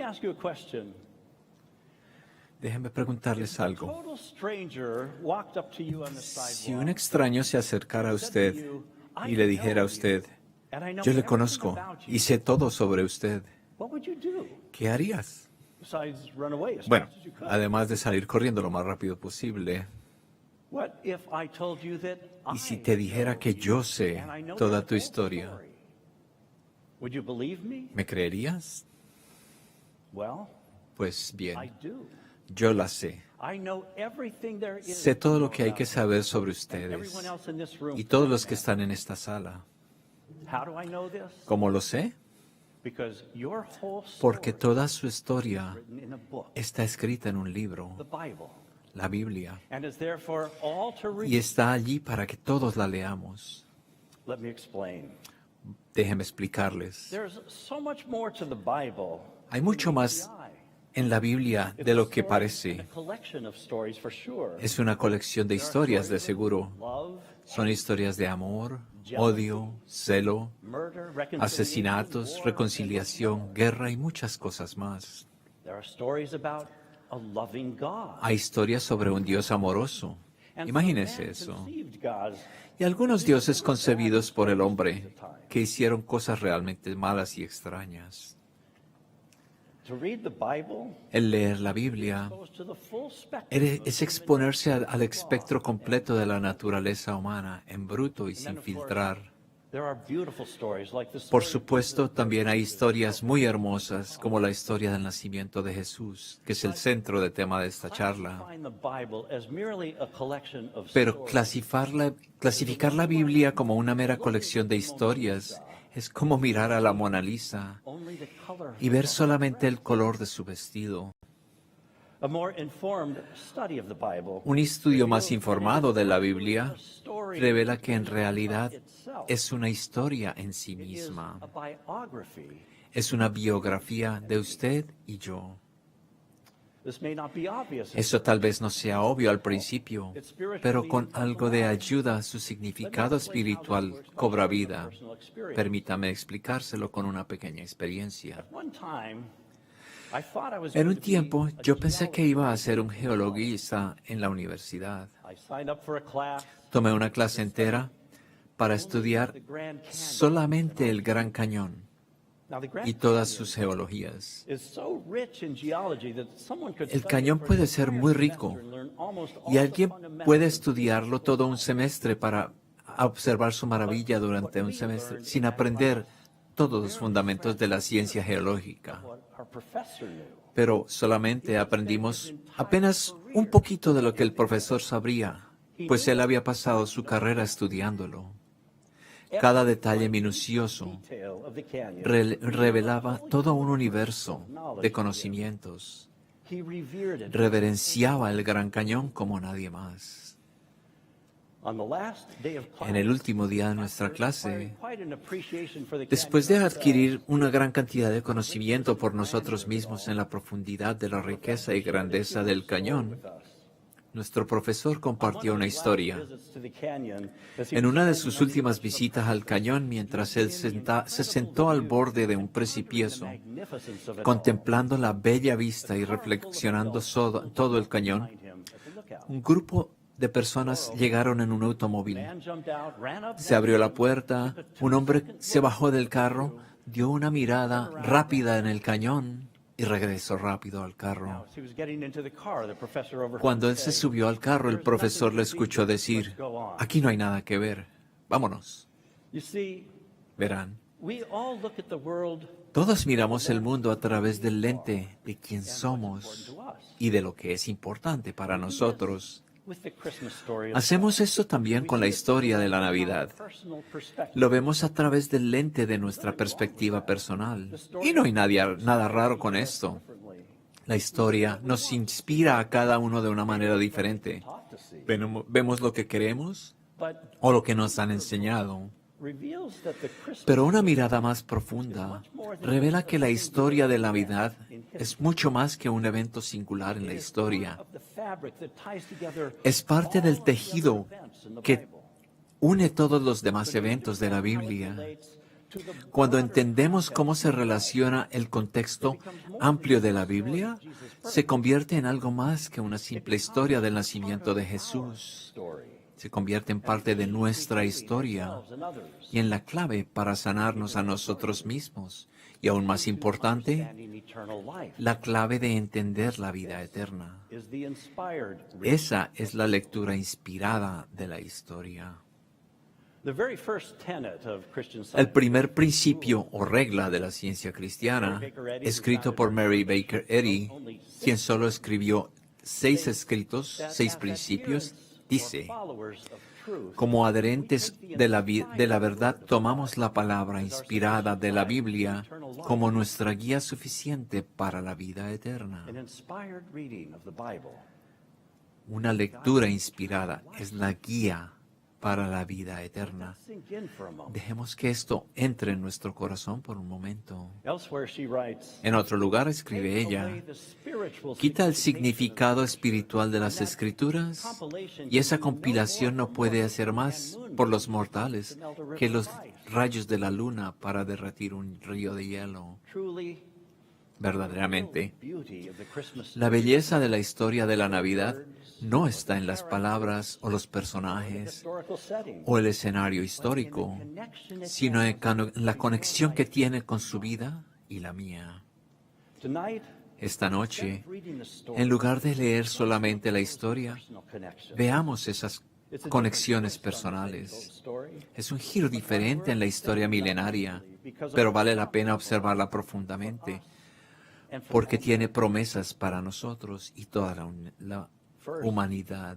ask you a question. Déjenme preguntarles A algo. total stranger walked up to you on the Si un sidewalk extraño se acercara a usted y le dijera a usted, and I know yo le everything conozco about you, y sé todo sobre usted, what would you do? ¿qué harías? Besides run away as Bueno, fast as you could. además de salir corriendo lo más rápido posible, What if I told you that y si I te dijera know que you yo sé and I know toda your tu whole historia, story? Would you believe me? ¿me creerías? Well, Pues I bien, do. yo la sé. I know everything there is Sé todo to lo know que hay about que you. saber sobre And ustedes everyone else in this room y todos for los that que matter. están en esta sala. How do I know this? ¿Cómo lo sé? Because your whole Porque story toda su historia is written in a book, está escrita en un libro, the Bible, la Biblia, and is there for all to read. y está allí para que todos la leamos. Let me explain. Déjenme explicarles. There's so much more to the Bible Hay mucho than meets más the eye. en la Biblia It's de a lo que story and parece. a collection of stories for sure. Es una colección de There are historias, de stories of seguro. love, Son historias de amor, odio, celo, murder, reconciliation, asesinatos, war, reconciliación, guerra y muchas cosas más. There are stories about a loving God. Hay historias sobre un Dios amoroso. And Imagínese some eso. man-conceived gods Y algunos dioses concebidos por el hombre que hicieron cosas realmente malas y extrañas. To read the Bible El leer la Biblia goes to the full spectrum es exponerse al espectro completo de la naturaleza humana, en bruto y sin filtrar. There are beautiful stories like the Por story supuesto, también hay historias muy hermosas, como la historia del nacimiento de Jesús, que es el centro de tema de esta charla. Classifying the Bible as merely a collection of Pero stories. clasificar la Biblia como una mera colección de historias es como mirar a la Mona Lisa Only the color y ver solamente el color de su vestido. A more informed study of the Bible Un estudio más informado de la Biblia revela que en realidad es una historia en sí is misma. a biography. Es una biografía de usted y yo. This may not be obvious. Eso tal vez no sea obvio al principio, pero con algo de ayuda su significado espiritual cobra vida. Permítame explicárselo con una pequeña experiencia. One time, I thought I was En going un to be tiempo a yo pensé que iba a ser un geologist. geologista en la universidad. I signed up for a class. Tomé una clase entera para estudiar solamente el Gran Cañón Now, the Grand y todas Canyon sus geologías. is so rich in geology that someone could El study cañón it for puede an ser entire muy semester rico and learn almost all y the alguien fundamentals puede of estudiarlo todo un semestre para observar su maravilla durante un semestre sin aprender todos los fundamentos de la ciencia geológica. what our professor knew. Pero solamente aprendimos apenas un poquito de lo que el profesor sabría, pues él había pasado su carrera estudiándolo. Cada detalle minucioso Detail of the canyon. revelaba todo un universo de conocimientos. He revered it. Reverenciaba el Gran Cañón como nadie más. On the last day of class, En el último día de nuestra after clase, acquiring quite an appreciation for the después de canyon adquirir una gran cantidad de conocimiento por nosotros mismos en la profundidad de la riqueza y grandeza del cañón, nuestro profesor compartió una historia. En una de sus últimas visitas al cañón, mientras él se sentó al borde de un precipicio, contemplando la bella vista y reflexionando todo el cañón, un grupo de personas llegaron en un automóvil. Se abrió la puerta, un hombre se bajó del carro, dio una mirada rápida en el cañón y regresó rápido al carro. Cuando él se subió al carro, el profesor le escuchó decir, aquí no hay nada que ver, vámonos. Verán, todos miramos el mundo a través del lente de quién somos y de lo que es importante para nosotros. Hacemos eso también con la historia de la Navidad. Lo vemos a través del lente de nuestra perspectiva personal. Y no hay nada raro con esto. La historia nos inspira a cada uno de una manera diferente. Vemos lo que queremos o lo que nos han enseñado. Pero una mirada más profunda revela que la historia de la Navidad es mucho más que un evento singular en la historia. Es parte del tejido que une todos los demás eventos de la Biblia Cuando entendemos cómo se relaciona el contexto amplio de la Biblia, se convierte en algo más que una simple historia del nacimiento de Jesús. Se convierte en parte de nuestra historia y en la clave para sanarnos a nosotros mismos. Y aún más importante, la clave de entender la vida eterna. Esa es la lectura inspirada de la historia. El primer principio o regla de la ciencia cristiana, escrito por Mary Baker Eddy, quien solo escribió 6 escritos, 6 principios, dice: como adherentes de la verdad, tomamos la palabra inspirada de la Biblia como nuestra guía suficiente para la vida eterna. Una lectura inspirada es la guía para la vida eterna. Dejemos que esto entre en nuestro corazón por un momento. En otro lugar escribe ella: quita el significado espiritual de las Escrituras y esa compilación no puede hacer más por los mortales que los rayos de la luna para derretir un río de hielo. Verdaderamente, la belleza de la historia de la Navidad no está en las palabras o los personajes o el escenario histórico, sino en la conexión que tiene con su vida y la mía. Esta noche, en lugar de leer solamente la historia, veamos esas conexiones personales. Es un giro diferente en la historia milenaria, pero vale la pena observarla profundamente, porque tiene promesas para nosotros y toda la humanidad.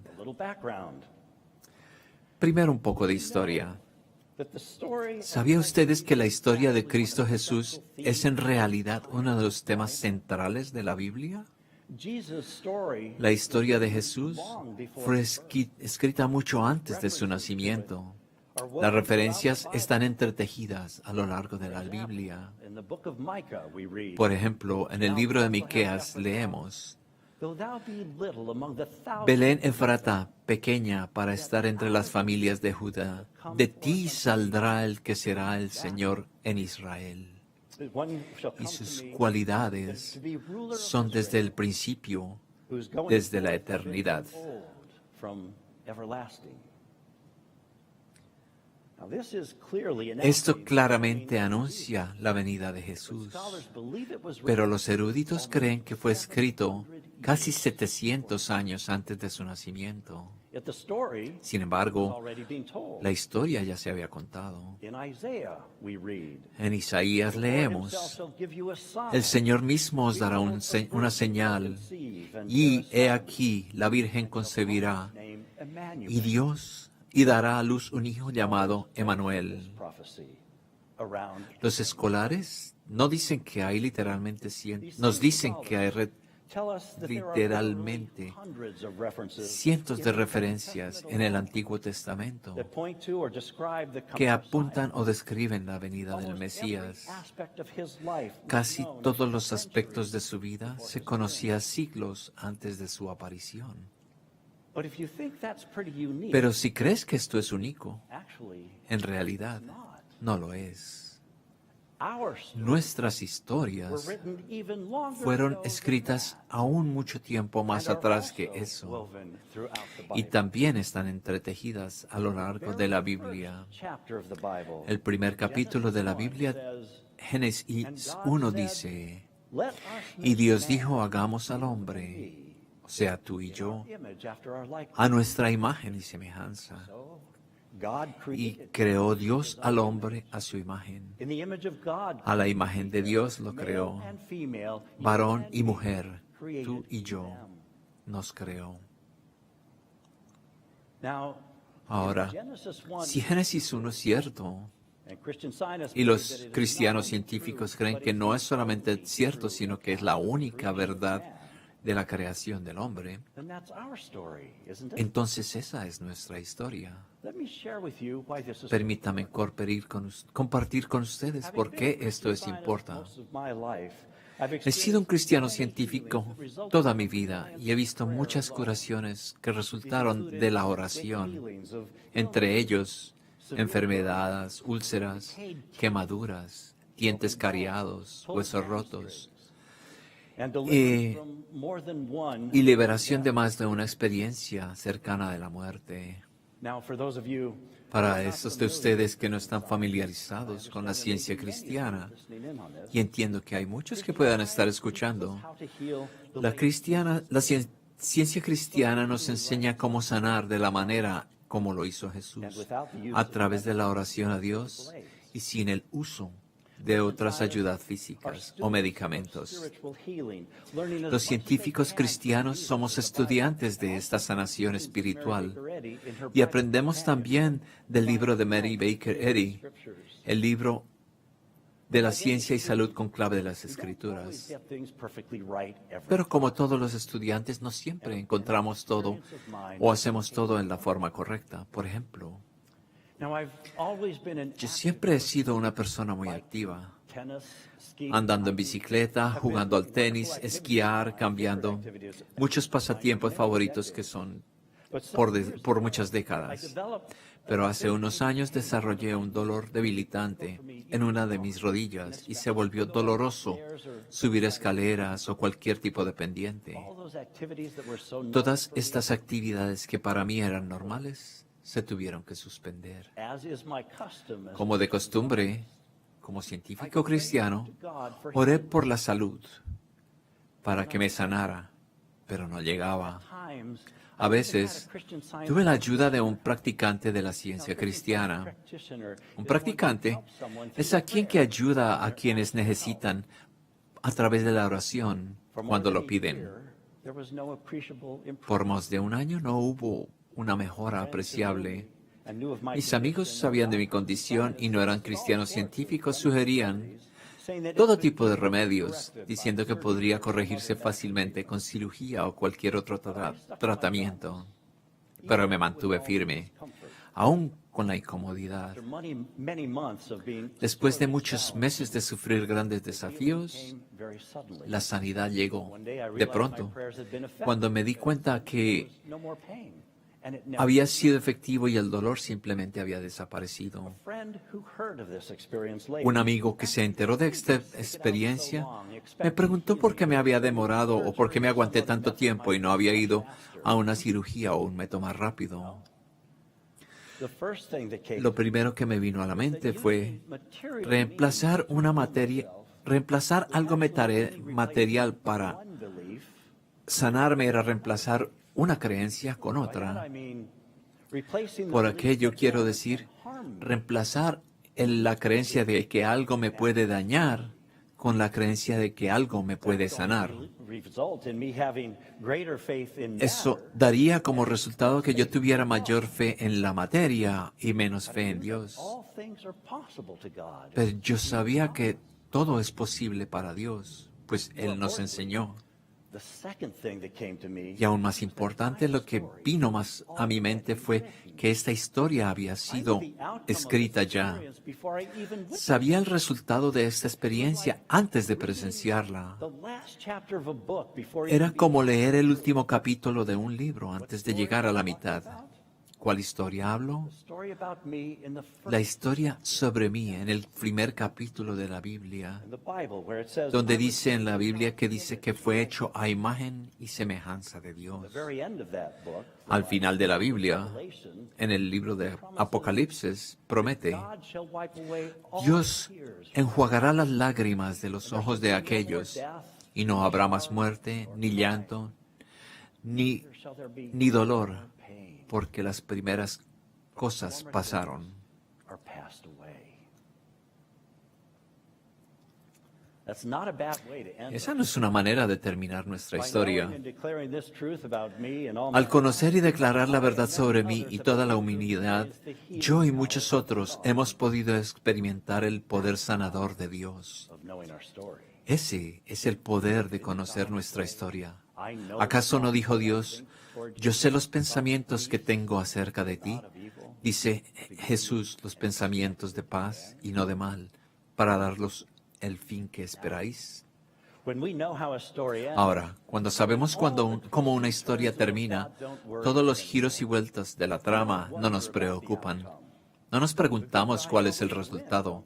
Primero, un poco de historia. ¿Sabían ustedes que la historia de Cristo Jesús es en realidad uno de los temas centrales de la Biblia? La historia de Jesús fue escrita mucho antes de su nacimiento. Las referencias están entretejidas a lo largo de la Biblia. Por ejemplo, en el libro de Miqueas leemos: Belén Efrata, pequeña para estar entre las familias de Judá, de ti saldrá el que será el Señor en Israel. Y sus cualidades son desde el principio, desde la eternidad. Esto claramente anuncia la venida de Jesús, pero los eruditos creen que fue escrito casi 700 años antes de su nacimiento. Sin embargo, la historia ya se había contado. En Isaías leemos: el Señor mismo os dará una señal, y he aquí la Virgen concebirá, y dará a luz un hijo llamado Emmanuel. Los escolares no dicen que hay literalmente nos dicen que hay literalmente cientos de referencias en el Antiguo Testamento que apuntan o describen la venida del Mesías. Casi todos los aspectos de su vida se conocían siglos antes de su aparición. Pero si crees que esto es único, en realidad no lo es. Nuestras historias fueron escritas aún mucho tiempo más atrás que eso, y también están entretejidas a lo largo de la Biblia. El primer capítulo de la Biblia, Génesis 1, dice: y Dios dijo, hagamos al hombre, o sea, tú y yo, a nuestra imagen y semejanza. Y creó Dios al hombre a su imagen. A la imagen de Dios lo creó. Varón y mujer, tú y yo, nos creó. Ahora, si Génesis 1 es cierto, y los cristianos científicos creen que no es solamente cierto, sino que es la única verdad de la creación del hombre, entonces esa es nuestra historia. Permítame compartir con ustedes por qué esto es importante. He sido un cristiano científico toda mi vida y he visto muchas curaciones que resultaron de la oración, entre ellos enfermedades, úlceras, quemaduras, dientes cariados, huesos rotos, y liberación de más de una experiencia cercana de la muerte. Para esos de ustedes que no están familiarizados con la ciencia cristiana, y entiendo que hay muchos que puedan estar escuchando, la ciencia cristiana nos enseña cómo sanar de la manera como lo hizo Jesús, a través de la oración a Dios y sin el uso de otras ayudas físicas o medicamentos. Los científicos cristianos somos estudiantes de esta sanación espiritual y aprendemos también del libro de Mary Baker Eddy, el libro de la ciencia y salud con clave de las Escrituras. Pero como todos los estudiantes, no siempre encontramos todo o hacemos todo en la forma correcta. Por ejemplo, yo siempre he sido una persona muy activa, andando en bicicleta, jugando al tenis, esquiar, cambiando, muchos pasatiempos favoritos que son por muchas décadas. Pero hace unos años desarrollé un dolor debilitante en una de mis rodillas y se volvió doloroso subir escaleras o cualquier tipo de pendiente. Todas estas actividades que para mí eran normales se tuvieron que suspender. Como de costumbre, como científico cristiano, oré por la salud para que me sanara, pero no llegaba. A veces tuve la ayuda de un practicante de la ciencia cristiana. Un practicante es aquel que ayuda a quienes necesitan a través de la oración cuando lo piden. Por más de un año no hubo una mejora apreciable. Mis amigos sabían de mi condición y no eran cristianos científicos, sugerían todo tipo de remedios, diciendo que podría corregirse fácilmente con cirugía o cualquier otro tratamiento. Pero me mantuve firme, aún con la incomodidad. Después de muchos meses de sufrir grandes desafíos, la sanidad llegó de pronto, cuando me di cuenta que había sido efectivo y el dolor simplemente había desaparecido. Un amigo que se enteró de esta experiencia me preguntó por qué me había demorado o por qué me aguanté tanto tiempo y no había ido a una cirugía o un método más rápido. Lo primero que me vino a la mente fue reemplazar algo material para sanarme era reemplazar una creencia con otra. Por aquello quiero decir, reemplazar la creencia de que algo me puede dañar con la creencia de que algo me puede sanar. Eso daría como resultado que yo tuviera mayor fe en la materia y menos fe en Dios. Pero yo sabía que todo es posible para Dios, pues Él nos enseñó. Y aún más importante, lo que vino más a mi mente fue que esta historia había sido escrita ya. Sabía el resultado de esta experiencia antes de presenciarla. Era como leer el último capítulo de un libro antes de llegar a la mitad. ¿Cuál historia hablo? La historia sobre mí en el primer capítulo de la Biblia, donde dice en la Biblia que fue hecho a imagen y semejanza de Dios. Al final de la Biblia, en el libro de Apocalipsis, promete, Dios enjuagará las lágrimas de los ojos de aquellos, y no habrá más muerte, ni llanto, ni dolor, porque las primeras cosas pasaron. Esa no es una manera de terminar nuestra historia. Al conocer y declarar la verdad sobre mí y toda la humanidad, yo y muchos otros hemos podido experimentar el poder sanador de Dios. Ese es el poder de conocer nuestra historia. ¿Acaso no dijo Dios, yo sé los pensamientos que tengo acerca de ti? Dice Jesús, los pensamientos de paz y no de mal, para darlos el fin que esperáis. Ahora, cuando sabemos cómo una historia termina, todos los giros y vueltas de la trama no nos preocupan. No nos preguntamos cuál es el resultado.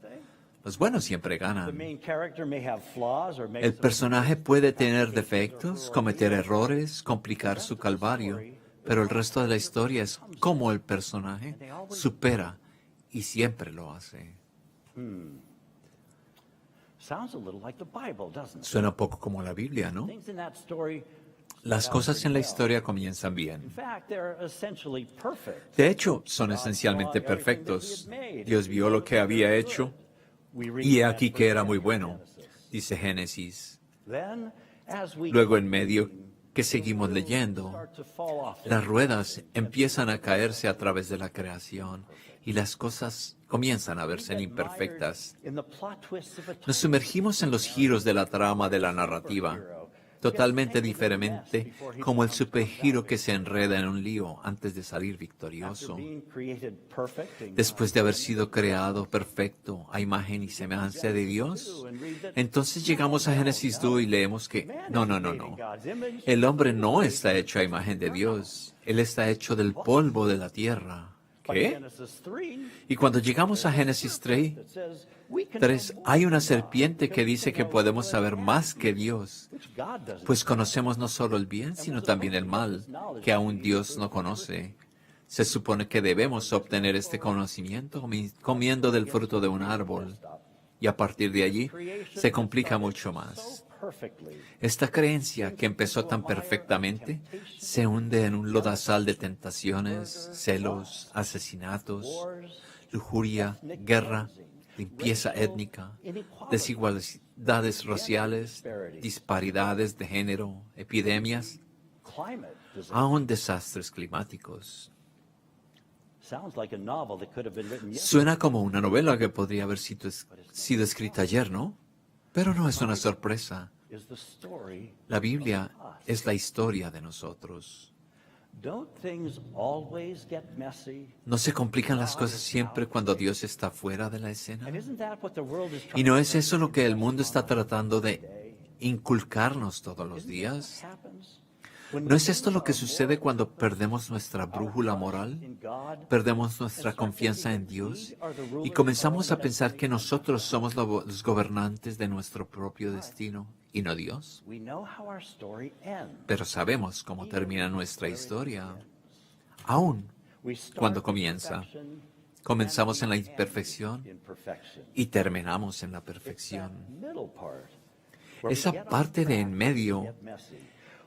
Los buenos siempre The ganan. main character may have flaws or make El some personaje puede tener defectos, cometer errores, complicar su calvario, pero el resto de la historia es cómo el personaje supera y siempre lo hace. sounds a little like the Bible, doesn't it? Suena un poco como la Biblia, ¿no? Things in that story, Las cosas en la historia comienzan in bien. fact, they're essentially perfect. De hecho, son esencialmente perfectos. Dios vio lo que había hecho We read y he that aquí first que era chapter muy of bueno, Genesis. dice Génesis. Then, as we Luego, en keep medio reading, que seguimos the wheels leyendo, start to fall off. las ruedas empiezan a caerse a través de la creación y las cosas comienzan a verse imperfectas. In the plot twists of a Nos sumergimos en los giros de la trama de la narrativa, totalmente diferente como el supergiro que se enreda en un lío antes de salir victorioso. being created perfect and Después de haber sido creado perfecto a imagen y semejanza de Dios, entonces llegamos a Génesis 2 y leemos que no. God's image. El hombre no está hecho a imagen de Dios. Él está hecho del polvo de la tierra. By ¿Qué? Genesis 3, Y cuando llegamos a Génesis 3, it says, we can 3, know more hay una than God, serpiente que because dice we que know podemos good saber and más que evil, Dios, which God doesn't pues conocemos no solo el bien, sino también el mal, que aún Dios no conoce. Se supone que debemos obtener este conocimiento comiendo del fruto de un árbol. Y a partir de allí se complica mucho más. perfectly. Esta creencia que empezó tan perfectamente se hunde en un lodazal de tentaciones, celos, asesinatos, lujuria, guerra, limpieza étnica, desigualdades raciales, disparidades de género, epidemias, Climate disaster. aún desastres climáticos. Sounds like a novel that could have been written yesterday. Suena como una novela que podría haber sido escrita ayer, ¿no? Pero no es una sorpresa. Is the story. La Biblia es la historia de nosotros. Don't things always get messy? ¿No se complican las cosas siempre cuando Dios está fuera de la escena? And isn't that what the world is ¿Y trying no to es eso lo que el mundo está tratando de inculcarnos todos los días? happens? ¿No es esto lo que sucede cuando perdemos nuestra brújula moral? In God, Perdemos nuestra confianza en Dios y comenzamos a pensar que nosotros somos los gobernantes de nuestro propio destino y no Dios. we know how our story ends. Pero sabemos cómo termina nuestra historia. Aún We start cuando in comienza, perfection comenzamos en la and imperfección in perfection. y terminamos en la perfección. Middle part, where we Esa get off parte de en track, medio get messy,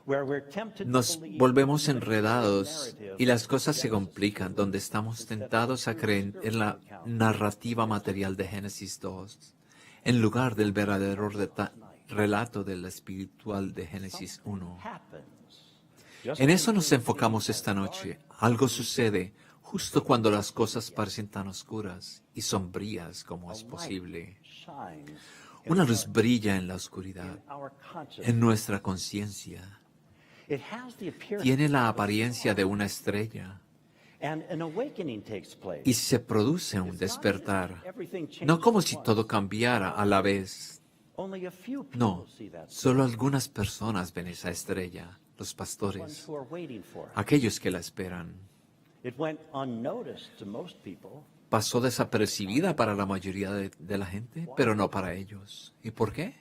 where we're tempted to nos believe volvemos that the enredados narrative y las cosas se Genesis complican, donde estamos tentados a creer en la narrativa material de Génesis 2, en lugar del verdadero relato del espiritual de Génesis 1. happens. Just En eso when nos things enfocamos seem esta dark, noche. Algo sucede justo cuando las cosas parecen tan oscuras y sombrías como es posible. shines Una luz brilla en la oscuridad, in our conscience. en nuestra conciencia. It has the appearance Tiene la apariencia de una estrella and an awakening takes place. y se produce un despertar. Everything changes No como at si once. todo cambiara a la vez. Only a few people No, see that. solo algunas personas ven esa estrella, los Ones pastores, who are waiting for it. aquellos que la esperan. It went unnoticed to most people. Pasó desapercibida para la mayoría de la gente, pero no para ellos. ¿Y por qué?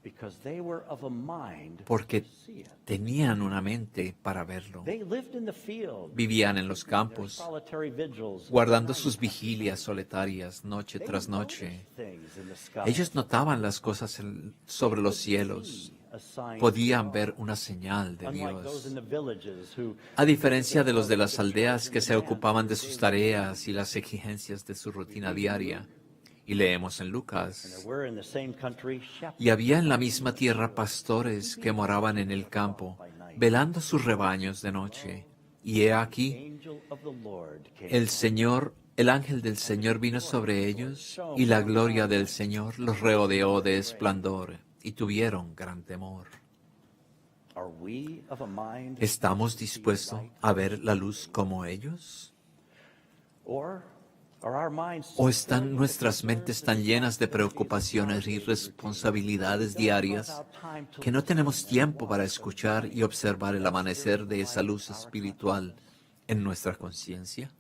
Because they were of a mind Porque to see it. tenían una mente para verlo. They lived in the field, Vivían en los campos, solitary vigils, guardando sus vigilias solitarias noche They tras noticed noche. things in the sky. Ellos notaban las cosas sobre los cielos. A sign Podían ver una señal de unlike those in Dios. the villages who A diferencia de los de las aldeas que se ocupaban de sus tareas y las exigencias de su rutina diaria. Y leemos en Lucas. were in the same country, shepherds Y había en la misma tierra pastores que moraban en el campo, velando sus rebaños de noche. Y he aquí, angel of the Lord came. el ángel del Señor vino sobre ellos, y la gloria del Señor los rodeó de esplendor, y tuvieron gran temor. Are we of a mind ¿Estamos dispuestos a ver la luz como ellos? or are our minds so ¿O están filled with nuestras concerns mentes and tan llenas de anxieties preocupaciones y responsabilidades diarias que no tenemos tiempo para escuchar y observar el amanecer de esa luz espiritual en nuestra conciencia?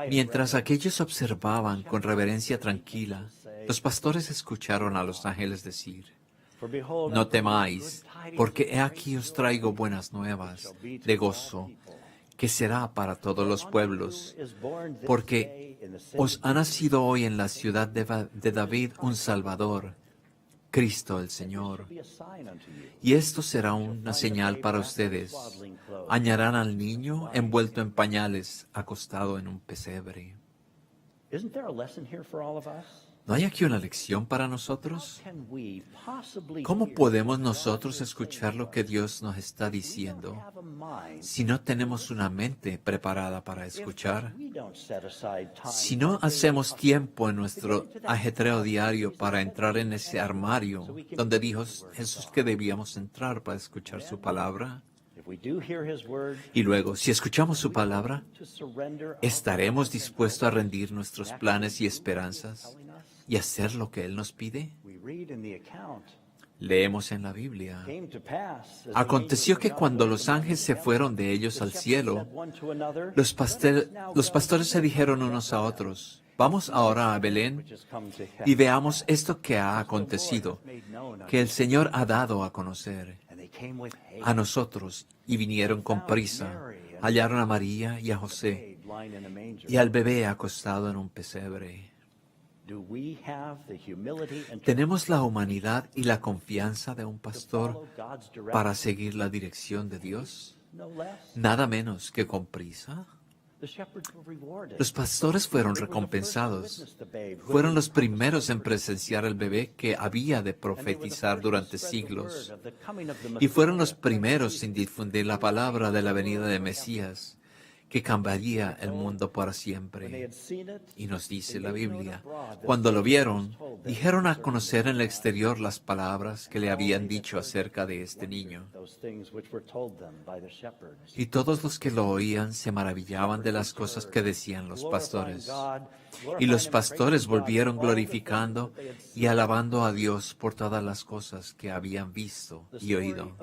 Mientras aquellos observaban con reverencia tranquila, los pastores escucharon a los ángeles decir: No temáis, porque he aquí os traigo buenas nuevas de gozo, que será para todos los pueblos, porque os ha nacido hoy en la ciudad de David un Salvador, Cristo el Señor. Y esto será una señal para ustedes: hallarán al niño envuelto en pañales, acostado en un pesebre. ¿No hay aquí una lección para nosotros? ¿Cómo podemos nosotros escuchar lo que Dios nos está diciendo si no tenemos una mente preparada para escuchar? Si no hacemos tiempo en nuestro ajetreo diario para entrar en ese armario donde dijo Jesús que debíamos entrar para escuchar su palabra, y luego, si escuchamos su palabra, ¿estaremos dispuestos a rendir nuestros planes y esperanzas y hacer lo que Él nos pide? Leemos en la Biblia: aconteció que cuando los ángeles se fueron de ellos al cielo, los pastores se dijeron unos a otros: Vamos ahora a Belén y veamos esto que ha acontecido, que el Señor ha dado a conocer a nosotros. Y vinieron con prisa, hallaron a María y a José y al bebé acostado en un pesebre. ¿Tenemos la humanidad y la confianza de un pastor para seguir la dirección de Dios? Nada menos que con prisa. Los pastores fueron recompensados. Fueron los primeros en presenciar el bebé que había de profetizar durante siglos. Y fueron los primeros en difundir la palabra de la venida de Mesías, que cambiaría el mundo para siempre. Y nos dice la Biblia: cuando lo vieron, dijeron a conocer en el exterior las palabras que le habían dicho acerca de este niño. Y todos los que lo oían se maravillaban de las cosas que decían los pastores. Y los pastores volvieron glorificando y alabando a Dios por todas las cosas que habían visto y oído.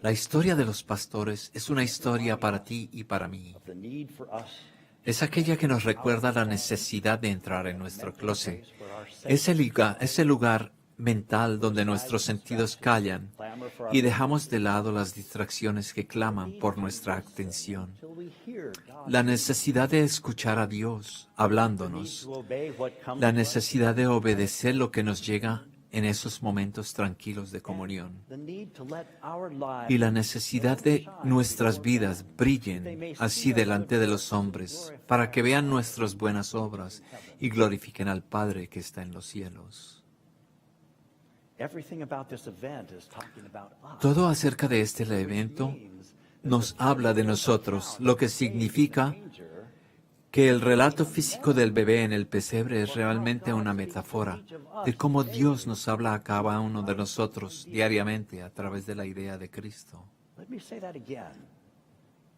La historia de los pastores es una historia para ti y para mí. Es aquella que nos recuerda la necesidad de entrar en nuestro closet, ese lugar mental donde nuestros sentidos callan y dejamos de lado las distracciones que claman por nuestra atención. La necesidad de escuchar a Dios hablándonos, la necesidad de obedecer lo que nos llega en esos momentos tranquilos de comunión, y la necesidad de nuestras vidas brillen así delante de los hombres, para que vean nuestras buenas obras y glorifiquen al Padre que está en los cielos. Todo acerca de este evento nos habla de nosotros, lo que significa que el relato físico del bebé en el pesebre es realmente una metáfora de cómo Dios nos habla a cada uno de nosotros diariamente a través de la idea de Cristo.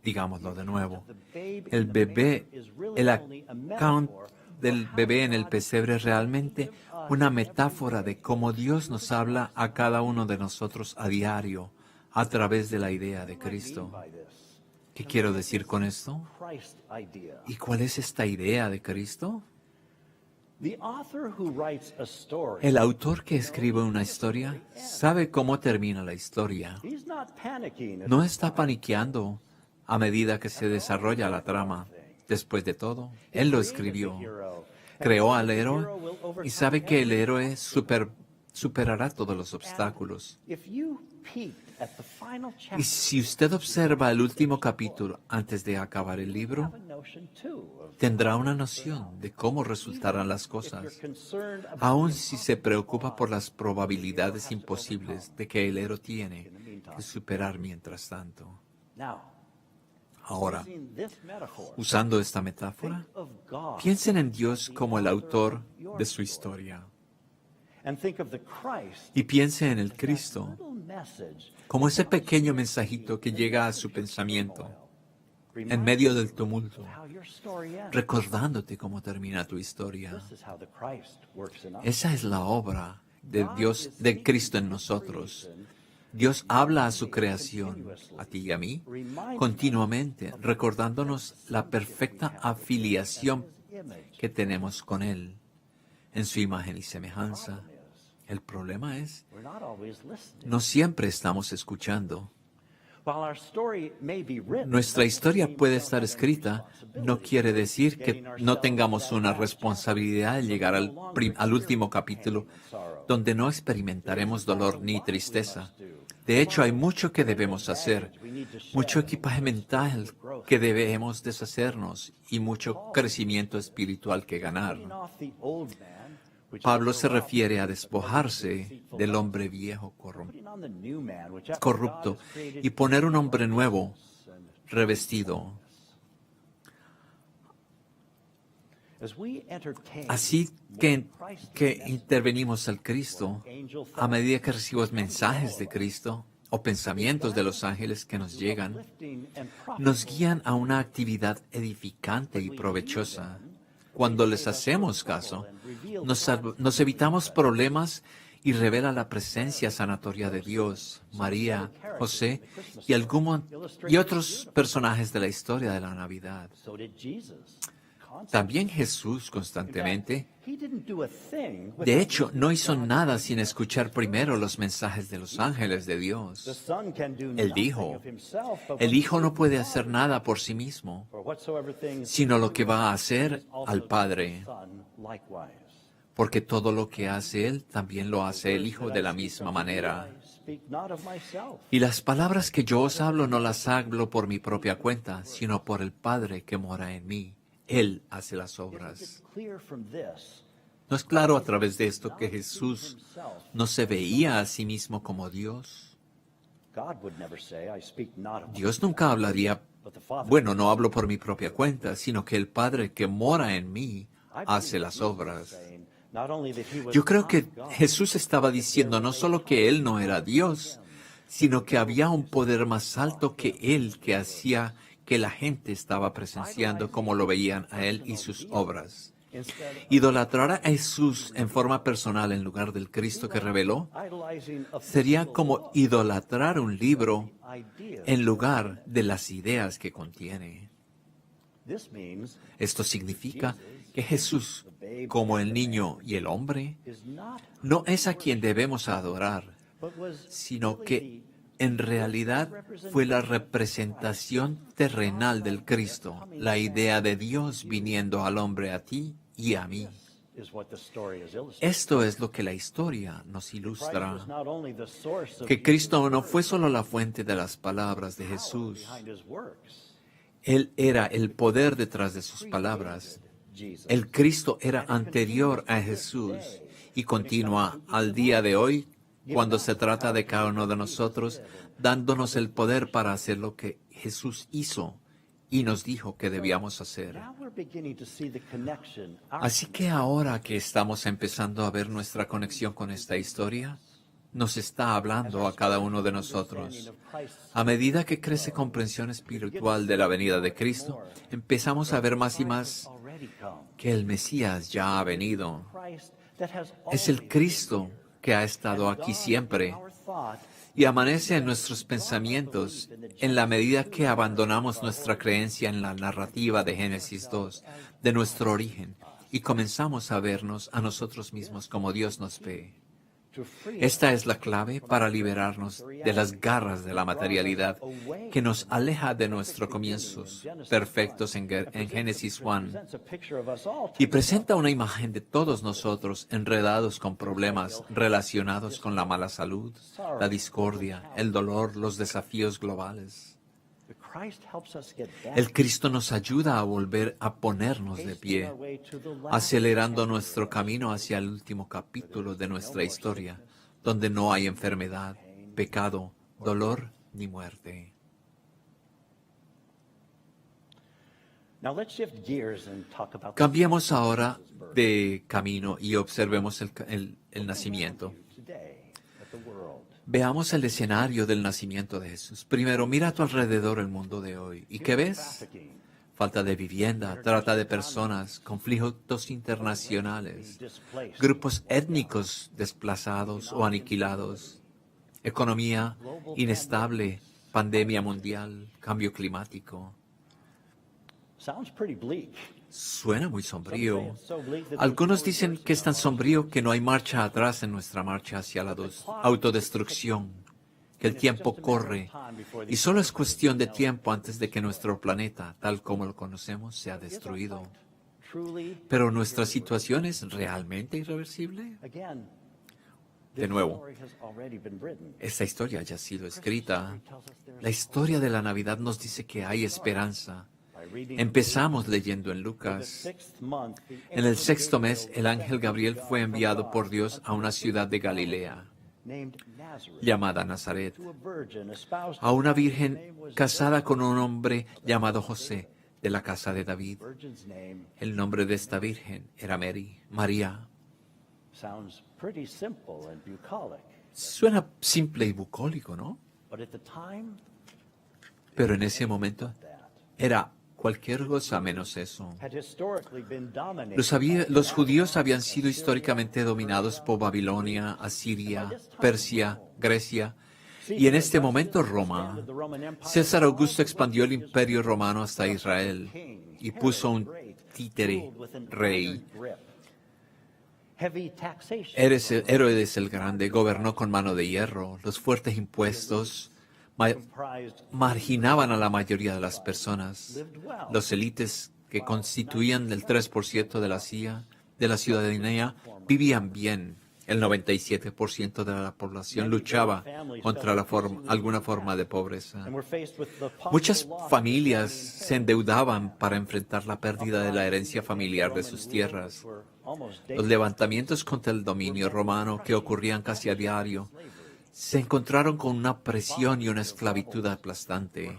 Digámoslo de nuevo. El account del bebé en el pesebre es realmente una metáfora de cómo Dios nos habla a cada uno de nosotros a diario a través de la idea de Cristo. ¿Qué quiero decir con esto? ¿Y cuál es esta idea de Cristo? El autor que escribe una historia sabe cómo termina la historia. No está paniqueando a medida que se desarrolla la trama. Después de todo, él lo escribió. Creó al héroe y sabe que el héroe superará todos los obstáculos. Y si usted observa el último capítulo antes de acabar el libro, tendrá una noción de cómo resultarán las cosas, aun si se preocupa por las probabilidades imposibles de que el héroe tiene que superar mientras tanto. Ahora, usando esta metáfora, piensen en Dios como el autor de su historia. Y piensen en el Cristo como ese pequeño mensajito que llega a su pensamiento en medio del tumulto, recordándote cómo termina tu historia. Esa es la obra de Dios, de Cristo en nosotros. Dios habla a su creación, a ti y a mí, continuamente, recordándonos la perfecta afiliación que tenemos con Él, en su imagen y semejanza. El problema es, no siempre estamos escuchando. Nuestra historia puede estar escrita, no quiere decir que no tengamos una responsabilidad de llegar al último capítulo, donde no experimentaremos dolor ni tristeza. De hecho, hay mucho que debemos hacer, mucho equipaje mental que debemos deshacernos y mucho crecimiento espiritual que ganar. Pablo se refiere a despojarse del hombre viejo corrupto y poner un hombre nuevo, revestido. Así que intervenimos al Cristo, a medida que recibimos mensajes de Cristo o pensamientos de los ángeles que nos llegan, nos guían a una actividad edificante y provechosa. Cuando les hacemos caso, nos evitamos problemas y revela la presencia sanatoria de Dios, María, José y otros personajes de la historia de la Navidad. También Jesús constantemente. De hecho, no hizo nada sin escuchar primero los mensajes de los ángeles de Dios. Él dijo, el Hijo no puede hacer nada por sí mismo, sino lo que va a hacer al Padre. Porque todo lo que hace Él, también lo hace el Hijo de la misma manera. Y las palabras que yo os hablo no las hablo por mi propia cuenta, sino por el Padre que mora en mí. Él hace las obras. ¿No es claro a través de esto que Jesús no se veía a sí mismo como Dios? Dios nunca hablaría, bueno, no hablo por mi propia cuenta, sino que el Padre que mora en mí hace las obras. Yo creo que Jesús estaba diciendo no solo que Él no era Dios, sino que había un poder más alto que Él que hacía que la gente estaba presenciando como lo veían a Él y sus obras. Idolatrar a Jesús en forma personal en lugar del Cristo que reveló sería como idolatrar un libro en lugar de las ideas que contiene. Esto significa que Jesús, como el niño y el hombre, no es a quien debemos adorar, sino que en realidad fue la representación terrenal del Cristo, la idea de Dios viniendo al hombre, a ti y a mí. Esto es lo que la historia nos ilustra, que Cristo no fue solo la fuente de las palabras de Jesús. Él era el poder detrás de sus palabras. El Cristo era anterior a Jesús y continúa al día de hoy cuando se trata de cada uno de nosotros, dándonos el poder para hacer lo que Jesús hizo y nos dijo que debíamos hacer. Así que ahora que estamos empezando a ver nuestra conexión con esta historia, nos está hablando a cada uno de nosotros. A medida que crece comprensión espiritual de la venida de Cristo, empezamos a ver más y más que el Mesías ya ha venido. Es el Cristo que ha estado aquí siempre y amanece en nuestros pensamientos en la medida que abandonamos nuestra creencia en la narrativa de Génesis 2, de nuestro origen, y comenzamos a vernos a nosotros mismos como Dios nos ve. Esta es la clave para liberarnos de las garras de la materialidad que nos aleja de nuestros comienzos perfectos en Génesis 1 y presenta una imagen de todos nosotros enredados con problemas relacionados con la mala salud, la discordia, el dolor, los desafíos globales. El Cristo nos ayuda a volver a ponernos de pie, acelerando nuestro camino hacia el último capítulo de nuestra historia, donde no hay enfermedad, pecado, dolor ni muerte. Cambiemos ahora de camino y observemos el nacimiento. Veamos el escenario del nacimiento de Jesús. Primero, mira a tu alrededor el mundo de hoy. ¿Y qué ves? Falta de vivienda, trata de personas, conflictos internacionales, grupos étnicos desplazados o aniquilados, economía inestable, pandemia mundial, cambio climático. Sounds pretty bleak. Suena muy Some say sombrío. it's so bleak that there's Algunos no dicen reversing que es tan our sombrío que no hay marcha atrás en nuestra marcha hacia la autodestrucción, que el tiempo corre y solo es cuestión de tiempo antes de que nuestro planeta, tal como lo conocemos, sea destruido. truly, Pero nuestra situación es realmente irreversible. again, De this nuevo, story has already been written. esta historia ya ha sido escrita. La historia de la Navidad nos dice que hay esperanza. Empezamos leyendo en Lucas. En el sexto mes, el ángel Gabriel fue enviado por Dios a una ciudad de Galilea, llamada Nazaret, a una virgen casada con un hombre llamado José, de la casa de David. El nombre de esta virgen era María. Sounds pretty simple and bucolic, Suena simple y bucólico, ¿no? but at the time, Pero en ese momento era cualquier cosa menos eso. had historically been dominated Los judíos habían sido históricamente dominados por Babilonia, Asiria, Persia, Grecia y en este momento Roma. César Augusto expandió el imperio romano hasta Israel y puso un títere rey. Herodes el Grande gobernó con mano de hierro. Los fuertes impuestos marginaban a la mayoría de las personas. Los élites que constituían el 3% de la ciudadanía vivían bien. El 97% de la población luchaba contra alguna forma de pobreza. Muchas familias se endeudaban para enfrentar la pérdida de la herencia familiar de sus tierras. Los levantamientos contra el dominio romano, que ocurrían casi a diario, se encontraron con una presión y una esclavitud aplastante.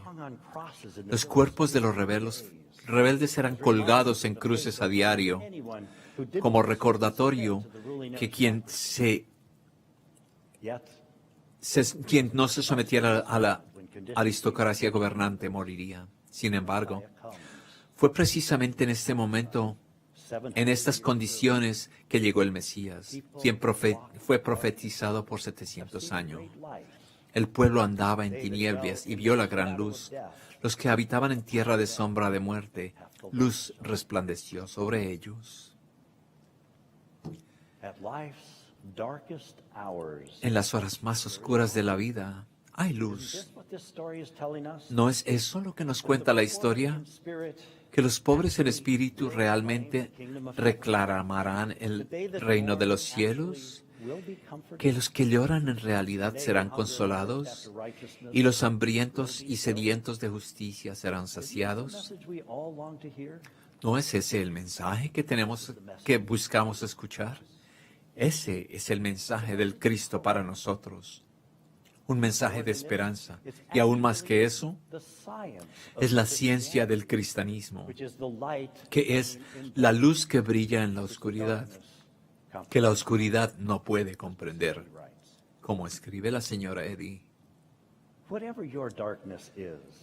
Los cuerpos de los rebeldes eran colgados en cruces a diario, como recordatorio que quien no se sometiera a la aristocracia gobernante moriría. Sin embargo, fue precisamente en este momento, en estas condiciones, que llegó el Mesías, quien fue profetizado por 700 años. El pueblo andaba en tinieblas y vio la gran luz. Los que habitaban en tierra de sombra de muerte, luz resplandeció sobre ellos. En las horas más oscuras de la vida hay luz. ¿No es eso lo que nos cuenta la historia? Que los pobres en espíritu realmente reclamarán el reino de los cielos, que los que lloran en realidad serán consolados y los hambrientos y sedientos de justicia serán saciados. ¿No es ese el mensaje que buscamos escuchar? Ese es el mensaje del Cristo para nosotros. Un mensaje de esperanza. Y aún más que eso, es la ciencia del cristianismo, que es la luz que brilla en la oscuridad, que la oscuridad no puede comprender, como escribe la señora Eddy.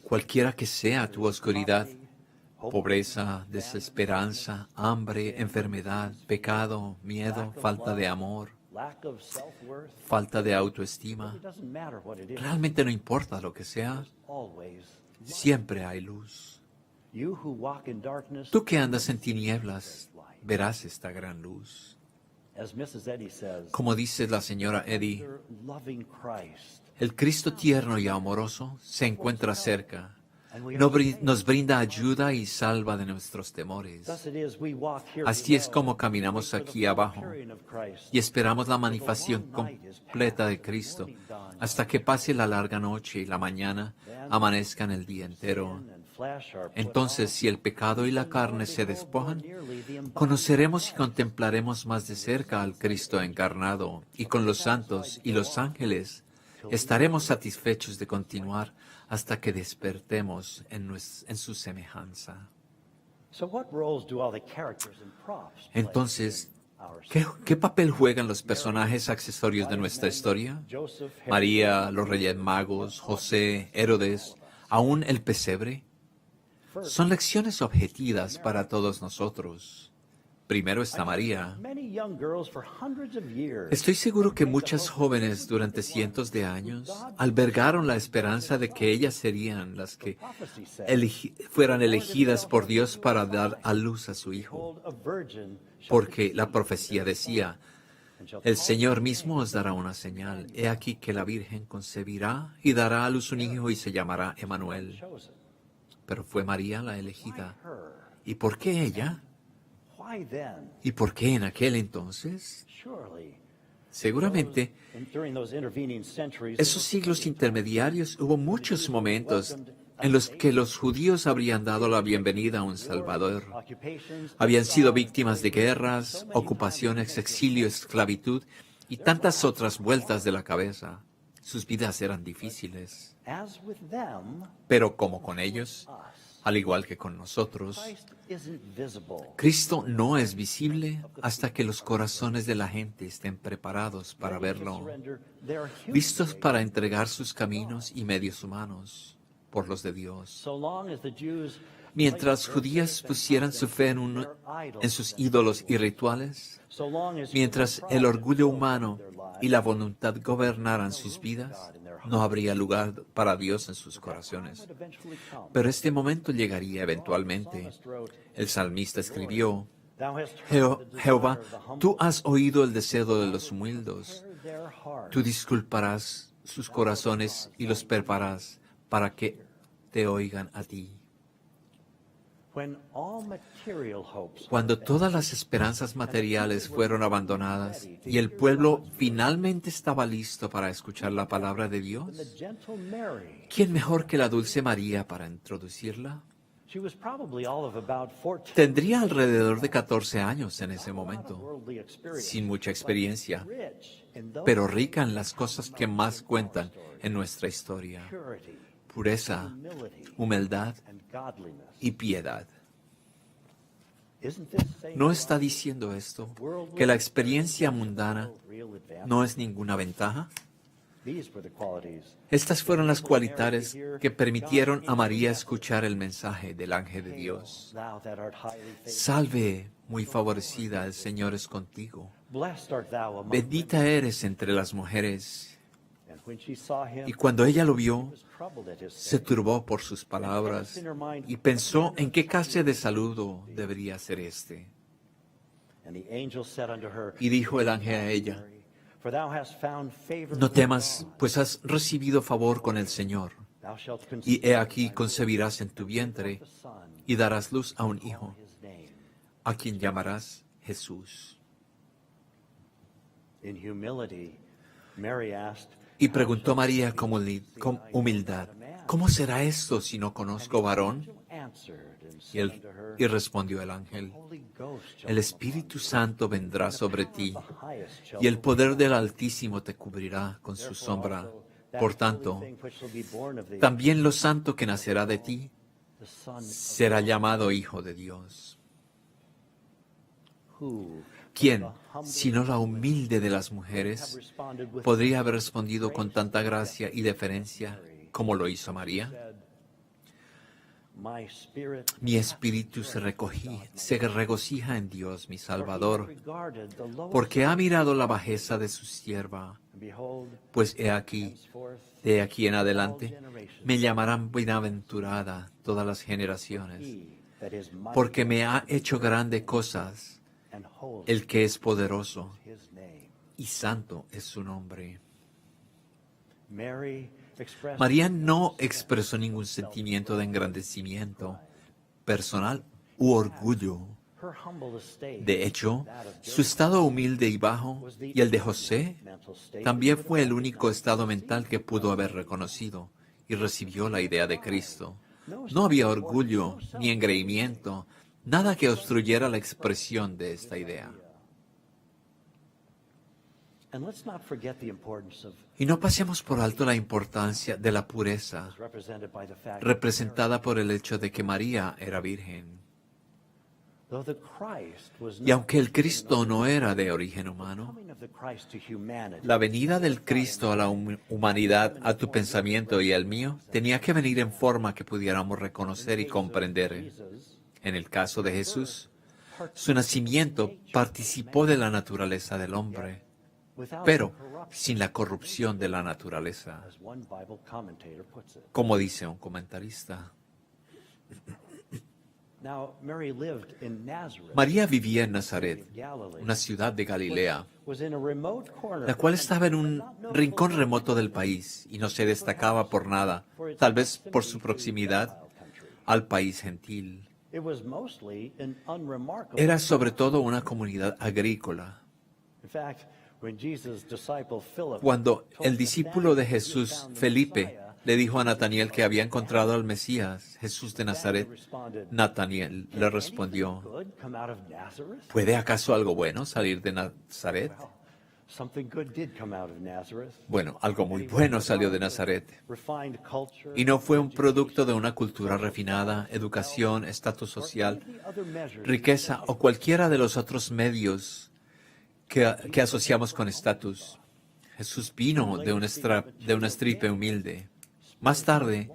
Cualquiera que sea tu oscuridad, pobreza, desesperanza, hambre, enfermedad, pecado, miedo, falta de amor, falta de autoestima, realmente no importa lo que sea, siempre hay luz. Tú que andas en tinieblas, verás esta gran luz. Como dice la señora Eddy, el Cristo tierno y amoroso se encuentra cerca. Nos brinda ayuda y salva de nuestros temores. Así es como caminamos aquí abajo y esperamos la manifestación completa de Cristo hasta que pase la larga noche y la mañana amanezca en el día entero. Entonces, si el pecado y la carne se despojan, conoceremos y contemplaremos más de cerca al Cristo encarnado, y con los santos y los ángeles estaremos satisfechos de continuar hasta que despertemos en su semejanza. Entonces, ¿qué papel juegan los personajes accesorios de nuestra historia? María, los Reyes Magos, José, Herodes, aún el pesebre. Son lecciones objetivas para todos nosotros. Primero está María. Many young girls for hundreds of years. Estoy seguro que muchas jóvenes durante cientos de años albergaron la esperanza de que ellas serían las que fueran elegidas por Dios para dar a luz a su hijo. A virgin Porque la profecía decía, el Señor mismo os dará una señal. He aquí que la Virgen concebirá y dará a luz un hijo y se llamará Emmanuel. chosen. Pero fue María la elegida. Her. ¿Y por qué ella? Why then? ¿Y por qué en aquel entonces? Surely. Seguramente, During those intervening centuries, esos siglos intermediarios hubo muchos momentos en los que los judíos habrían dado la bienvenida a un Salvador. occupations, Habían sido víctimas de guerras, ocupaciones, exilio, esclavitud y tantas otras vueltas de la cabeza. Sus vidas eran difíciles. as with them, Pero como con ellos, us. al igual que con nosotros, Christ isn't visible. Cristo no es visible hasta que los corazones de la gente estén preparados para verlo, Surrender their human listos faith. para entregar sus caminos y medios humanos por los de Dios. So long as the Jews Mientras judíos pusieran su fe en sus ídolos y rituales, so long as mientras el orgullo humano y la voluntad gobernaran sus vidas, no habría lugar para Dios en sus corazones. would eventually come. Pero este momento llegaría eventualmente. Psalmist wrote, El salmista escribió, Thou hast heard the Jehová, desire of the humble, tú has oído el deseo de los humildes. prepare their heart. Tú disculparás sus corazones y los prepararás para que te oigan a ti. When all material hopes Cuando todas las esperanzas materiales fueron abandonadas y el pueblo finalmente estaba listo para escuchar la palabra de the Dios, gentle Mary, ¿quién mejor que la dulce María para introducirla? she was probably all of about 14, Tendría alrededor de 14 años en ese momento, worldly experience, sin mucha experiencia, rich in those pero rica en las cosas que más cuentan en nuestra historia: purity, pureza, humility, humildad and godliness. y piedad. Isn't this saying ¿No está diciendo esto que la experiencia mundana real advance? no es ninguna ventaja? These were the qualities. Estas fueron las cualidades que permitieron a María escuchar el mensaje del ángel de Dios. Thou that art highly favored, Salve, muy favorecida, el Señor es contigo. blessed art thou among Bendita eres entre las mujeres. women. And when she saw him, Y cuando ella lo vio, was troubled at his se saying. turbó por sus palabras y pensó en qué clase de saludo debería ser este. And the angel said unto her, Y dijo el ángel a ella, Mary, for thou hast found favor no with temas, God. pues has recibido favor con el Señor. Thou shalt Y conceive he aquí concebirás en tu vientre a son, y darás luz a un hijo, his name. a quien llamarás Jesús. In humility, Mary asked, Y preguntó María con humildad, ¿cómo será esto si no conozco varón? answered and Y, said unto her, y respondió el ángel, Holy Ghost shall el Espíritu Santo vendrá sobre ti the highest shall y el poder del Altísimo te cubrirá con su sombra. Por tanto, thing which shall be born of thee, también lo santo que nacerá de ti the Son será llamado Hijo de Dios. who ¿Quién, sino la humilde de las mujeres, responded with podría haber respondido con tanta gracia y deferencia como lo hizo María? My spirit Mi espíritu se regocija en Dios, mi Salvador, regarded the lowest, porque ha mirado la bajeza de su sierva. and behold, Pues he aquí, henceforth de aquí en adelante, me llamarán bienaventurada todas las generaciones, he that is mighty porque me ha hecho grandes cosas and holy el que es poderoso, is his name. y santo es su nombre. Mary expressed María no expresó ningún sentimiento de engrandecimiento personal u orgullo. her humble estate, De hecho, su estado humilde y bajo y el de José mental state, también fue el único estado mental que pudo haber reconocido y recibió la idea de Cristo. No había orgullo ni engreimiento, nada que obstruyera la expresión de esta idea. and let's not forget the importance of Y no pasemos por alto la importancia de la pureza, represented by the fact representada por el hecho de que María era virgen. though the Christ was Y aunque el Cristo no era de origen humano, coming of the Christ to humanity, la venida del Cristo a la humanidad, a tu pensamiento y al mío, tenía que venir en forma que pudiéramos reconocer y comprender. Jesus, En el caso de Jesús, Su nacimiento participó de la naturaleza del hombre, pero sin la corrupción de la naturaleza, as one Bible commentator puts it. como dice un comentarista. Now, Mary lived in Nazareth, María vivía en Nazaret, Galilee, una ciudad de Galilea, was in a remote corner, la cual estaba en un rincón remoto del país y no se destacaba por nada, tal vez por su proximidad al país gentil. It was mostly an unremarkable. Era sobre todo una comunidad agrícola. In fact, when Jesus' disciple Philip Cuando told el discípulo de Nathanael Jesús, he found the Felipe, Messiah, le dijo a Nataniel que había encontrado al Mesías, Jesús de Nathanael Nazaret, responded, Nataniel le respondió, "Anything good come out of Nazareth?" ¿puede acaso algo bueno salir de Nazaret? Well, something good did come out of Nazareth. Bueno, algo muy bueno salió de Nazaret. Refined culture, Y no fue un producto de una cultura refinada, educación, estatus social, any of the other measures riqueza o cualquiera de los otros medios que asociamos con estatus. Jesús vino de una estirpe humilde. Más tarde,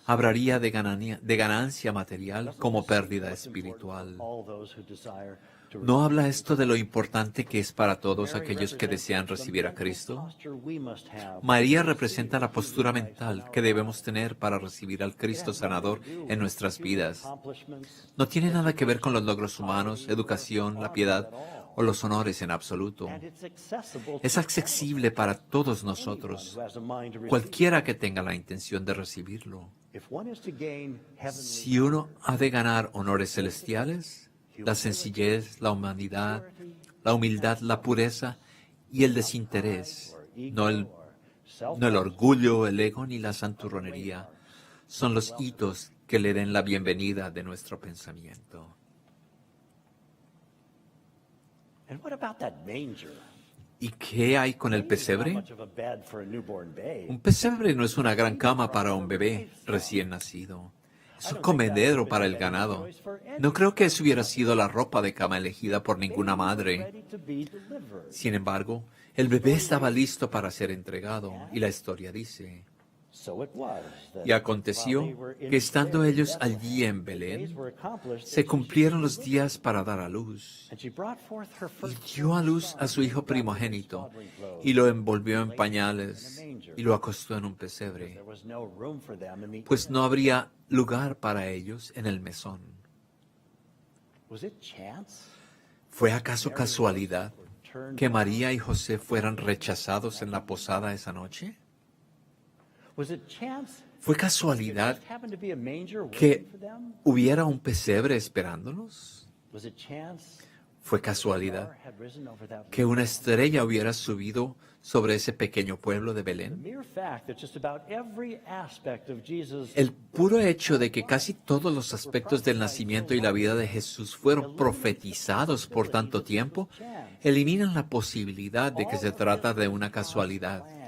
hablaría de ganancia material como pérdida espiritual. all those who desire to ¿No habla esto de lo importante que es para todos aquellos que desean recibir a Cristo? posture we must have. María representa la postura mental que debemos tener para recibir al Cristo sanador en nuestras vidas. Accomplishments, No tiene nada que ver con los logros humanos, educación, la piedad o los honores en absoluto. and it's accessible Es to accesible para todos nosotros, who has a mind to receive. cualquiera que tenga la intención de recibirlo. If one is to gain heavenly, Si uno ha de ganar honores celestiales, la sencillez, la humanidad, la humildad, la pureza y el desinterés, no el orgullo, el ego ni la santurronería, son los hitos que le den la bienvenida de nuestro pensamiento. and what about that manger? ¿Y qué hay con el Not pesebre? much of a bed for a newborn babe. Un pesebre no es una gran cama para un bebé recién nacido. Es un comedero para el ganado. No creo que eso hubiera sido la ropa de cama elegida por ninguna madre. Ready to be delivered. Sin embargo, el bebé estaba listo para ser entregado, y la historia dice, So it was that y aconteció while they were in que estando Bethlehem, ellos allí en the days Belén, were accomplished se that she cumplieron should los give días para dar a luz, birth. And she brought forth her y first dio a luz a su hijo primogénito, y lo envolvió en pañales, y lo acostó en un pesebre, There was no room for them in the pues no habría lugar para ellos en el mesón. Was it chance? ¿Fue acaso casualidad que María y José fueran rechazados en la posada esa noche? Was it chance? ¿Fue There casualidad just happened to be a manger waiting que for them? hubiera un pesebre esperándolos? Was it chance? ¿Fue casualidad Star had risen over that que una estrella hubiera subido sobre ese pequeño pueblo de The Belén? mere fact that just about every aspect of Jesus' El puro hecho de que casi todos los aspectos del nacimiento y la vida de Jesús fueron profetizados por tanto tiempo, eliminan la posibilidad de que se trata de una casualidad. plan.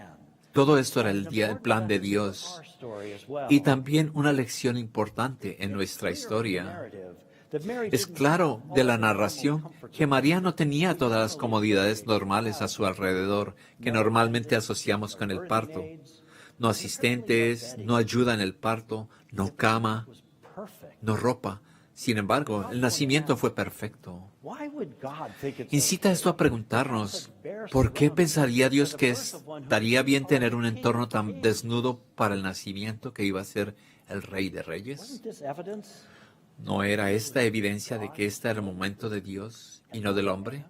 Todo esto era el plan de Dios. Our story as well. Y también una lección importante en nuestra historia. Narrative that Mary Es didn't claro have de la all the narración comforts que of María no tenía todas las comodidades normales a su alrededor que normalmente asociamos con el parto. No asistentes, no ayuda en el parto, no cama, was perfect. no ropa. Sin embargo, el nacimiento fue perfecto. Why would God think it's Incita esto a preguntarnos, ¿por qué pensaría Dios que estaría bien tener un entorno tan desnudo para el nacimiento que iba a ser el Rey de Reyes? Wasn't this evidence? ¿No era esta evidencia de que este era el momento de Dios y no del hombre?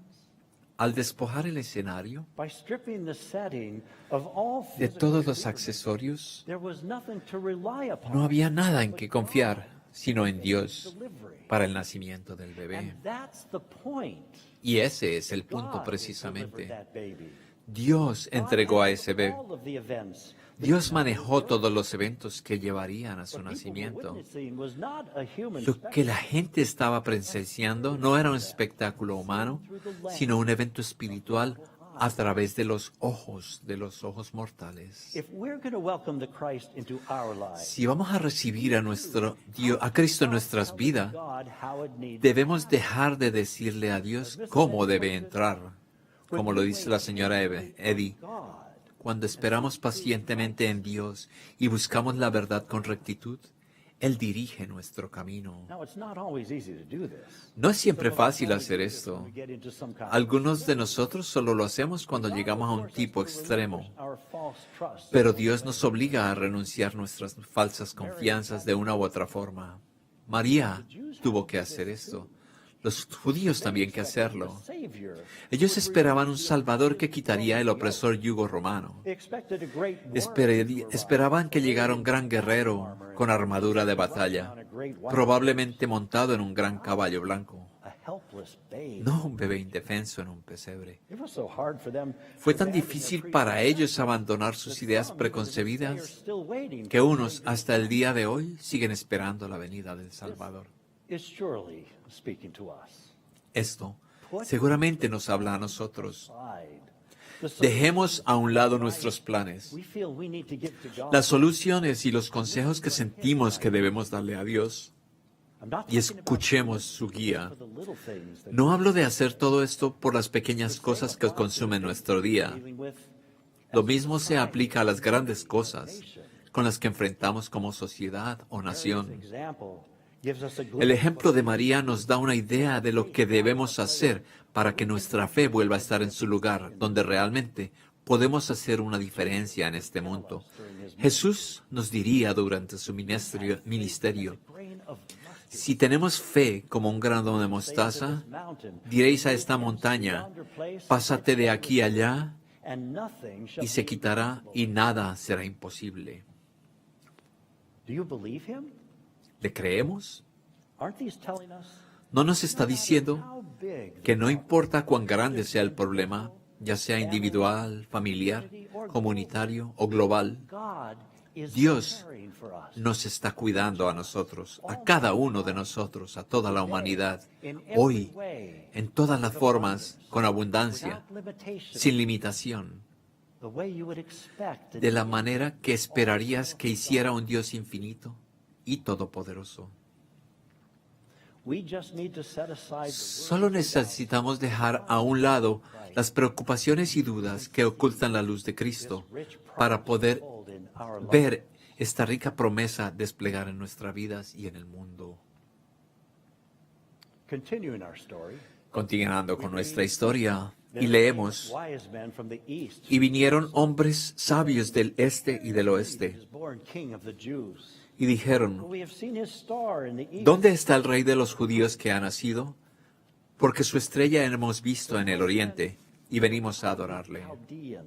Al despojar el escenario By stripping the setting of all de physical todos los beauty, accesorios, there was nothing to rely upon. no había nada en que confiar, sino en Dios Delivery. para el nacimiento del bebé. And that's the point. Y ese es el punto God delivered precisamente. that baby. Dios entregó a ese bebé. All of the events. Dios manejó todos los eventos que llevarían a su What people were nacimiento. witnessing was not a human Lo que la gente estaba presenciando no era un espectáculo humano, sino un evento espiritual a través de los ojos mortales. If we're going to welcome the Christ into our lives, Si vamos a recibir a a Cristo en nuestras vidas, God, how it needs debemos dejar de decirle a Dios cómo debe entrar, como lo dice la señora Eddie. God. Cuando esperamos pacientemente en Dios y buscamos la verdad con rectitud, Él dirige nuestro camino. Now, it's not always easy to do this. No es siempre fácil hacer When esto. we get into some kind of Algunos de nosotros solo lo hacemos cuando llegamos a un tipo extremo. our false trust. Pero Dios nos obliga a renunciar nuestras falsas confianzas de una u otra forma. María tuvo que hacer esto. Los judíos también que hacerlo. Savior. Ellos esperaban un Salvador que quitaría el opresor yugo romano. They expected a great Esperaban que llegara un gran guerrero con armadura de batalla, probablemente montado en un gran caballo blanco, a helpless babe. no un bebé indefenso en un pesebre. It was so hard for them Fue to tan abandon difícil their para preconceived ellos abandonar sus that ideas some, even to this day, are preconcebidas still waiting que for unos the Savior. hasta el día de hoy siguen esperando la venida del Salvador. Is surely speaking to us. Esto seguramente nos habla a nosotros. Side. The Dejemos a un lado nuestros planes, we feel we need to give to God. las soluciones y los consejos que sentimos que debemos darle a Dios I'm not y talking about escuchemos su guía. for the little things that No hablo de hacer todo esto por las pequeñas cosas que consumen nuestro día. dealing with. Lo mismo se aplica a las grandes cosas con las que enfrentamos como sociedad o nación. Example gives us a El glimpse ejemplo de María nos da una idea de lo que debemos hacer para que nuestra fe vuelva a estar en su lugar, donde realmente podemos hacer una diferencia en este mundo. Jesús nos diría durante su ministerio, grain of si tenemos fe como un grano de mostaza, mountain, diréis a esta montaña, pásate de aquí allá, and nothing shall y se be- quitará y nada será imposible. Do you believe him? ¿Le creemos? Aren't these telling us ¿No nos está diciendo how big que no importa cuán grande sea el problema, ya sea individual, familiar, comunitario o global, God is Dios caring for us? nos está cuidando a nosotros, a cada uno de nosotros, a toda la humanidad, In every hoy, way, en todas las formas, con abundancia, without limitation, sin limitación, the way you would expect de la manera que esperarías que hiciera un Dios infinito y todopoderoso. We just need to set aside the Solo necesitamos dejar a un lado las preocupaciones y dudas que ocultan la luz de Cristo para poder world in our life. ver esta rica promesa desplegar en nuestras vidas y en el mundo. Continuing our story, Continuando con nuestra historia, y leemos, wise men from the east, y vinieron hombres sabios del este y del oeste, is born king of the Jews. y dijeron, We have seen his star in the east. ¿dónde está el rey de los judíos que ha nacido? Porque su estrella hemos visto en el oriente, y venimos a adorarle. Chaldeans.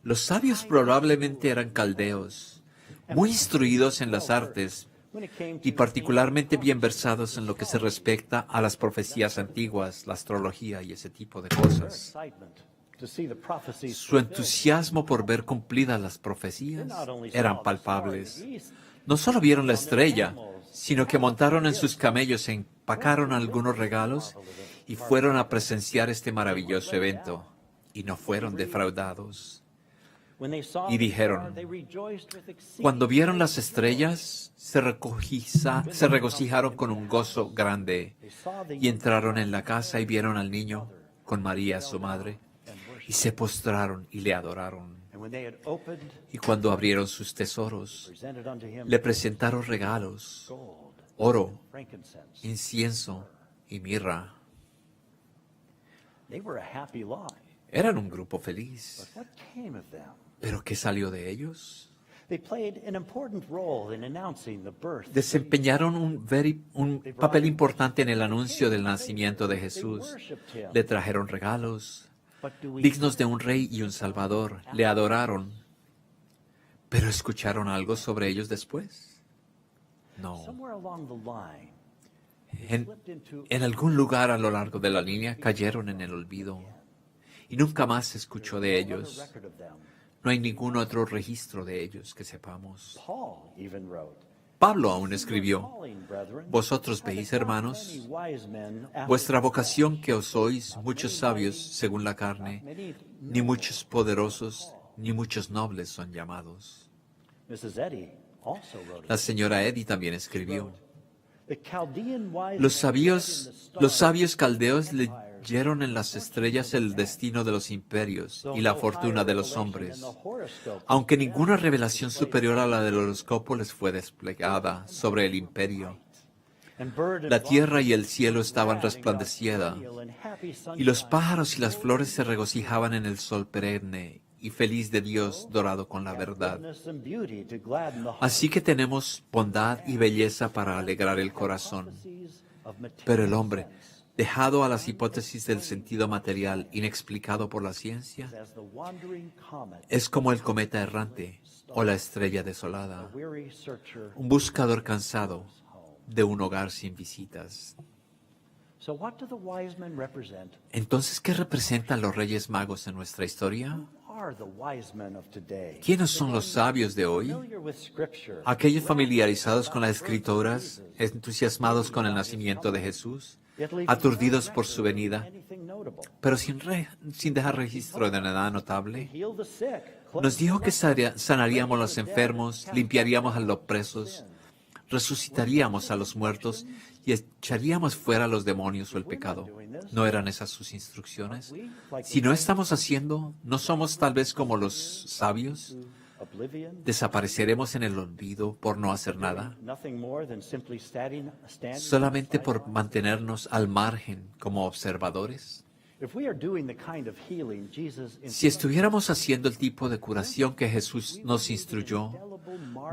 Los sabios probablemente eran caldeos, muy instruidos en las artes When it came y to particularmente bien versados en lo que se respecta a las profecías antiguas, la astrología y ese tipo de cosas. excitement to see the prophecies Su fulfilled, entusiasmo por ver cumplidas las profecías not only eran saw the star in palpables. the east, No solo vieron la estrella, sino que montaron en sus camellos, se empacaron algunos regalos y fueron a presenciar este maravilloso evento. Y no fueron defraudados. when they saw Y the dijeron, star, they rejoiced with exceeding Cuando vieron las estrellas, se regocijaron con un gozo grande They saw the y entraron en la casa y vieron al niño con María, su madre, y se postraron y le adoraron. and when they had opened, Y cuando abrieron sus tesoros, presented unto him le presentaron regalos, gold, oro, frankincense. incienso y mirra. They were a happy lot. Eran un grupo feliz. What came of them? ¿Pero qué salió de ellos? They played an important role in announcing the birth. Desempeñaron un papel importante en el anuncio del nacimiento de Jesús. Le trajeron regalos, But do we dignos de un rey y un salvador. Le adoraron. ¿Pero escucharon algo sobre ellos después? No. somewhere along the line En, slipped into en algún lugar a lo largo de la línea cayeron en el olvido. Y nunca más se escuchó de another ellos. record of them? No hay ningún otro registro de ellos que sepamos. Paul even wrote, Pablo aún escribió, calling, brethren, Vosotros veis, hermanos, many wise men after vuestra vocación que os sois muchos sabios según la carne, many. ni muchos poderosos, ni muchos nobles son llamados. Mrs. Eddy also wrote La señora Eddy también escribió, the Chaldean wise los men read in sabios, the los star sabios caldeos Vieron en las estrellas el destino de los imperios y la fortuna de los hombres, aunque ninguna revelación superior a la del horóscopo les fue desplegada sobre el imperio. La tierra y el cielo estaban resplandecidas, y los pájaros y las flores se regocijaban en el sol perenne y feliz de Dios dorado con la verdad. Así que tenemos bondad y belleza para alegrar el corazón. Pero el hombre, dejado a las hipótesis del sentido material inexplicado por la ciencia, es como el cometa errante o la estrella desolada, un buscador cansado de un hogar sin visitas. Entonces, ¿qué representan los Reyes Magos en nuestra historia? ¿Quiénes son los sabios de hoy? Aquellos familiarizados con las Escrituras, entusiasmados con el nacimiento de Jesús, aturdidos por su venida, pero sin dejar registro de nada notable. Nos dijo que sanaríamos a los enfermos, limpiaríamos a los presos, resucitaríamos a los muertos y echaríamos fuera a los demonios o el pecado. ¿No eran esas sus instrucciones? Si no estamos haciendo, ¿no somos tal vez como los sabios? ¿Desapareceremos en el olvido por no hacer nada? ¿Solamente por mantenernos al margen como observadores? Si estuviéramos haciendo el tipo de curación que Jesús nos instruyó,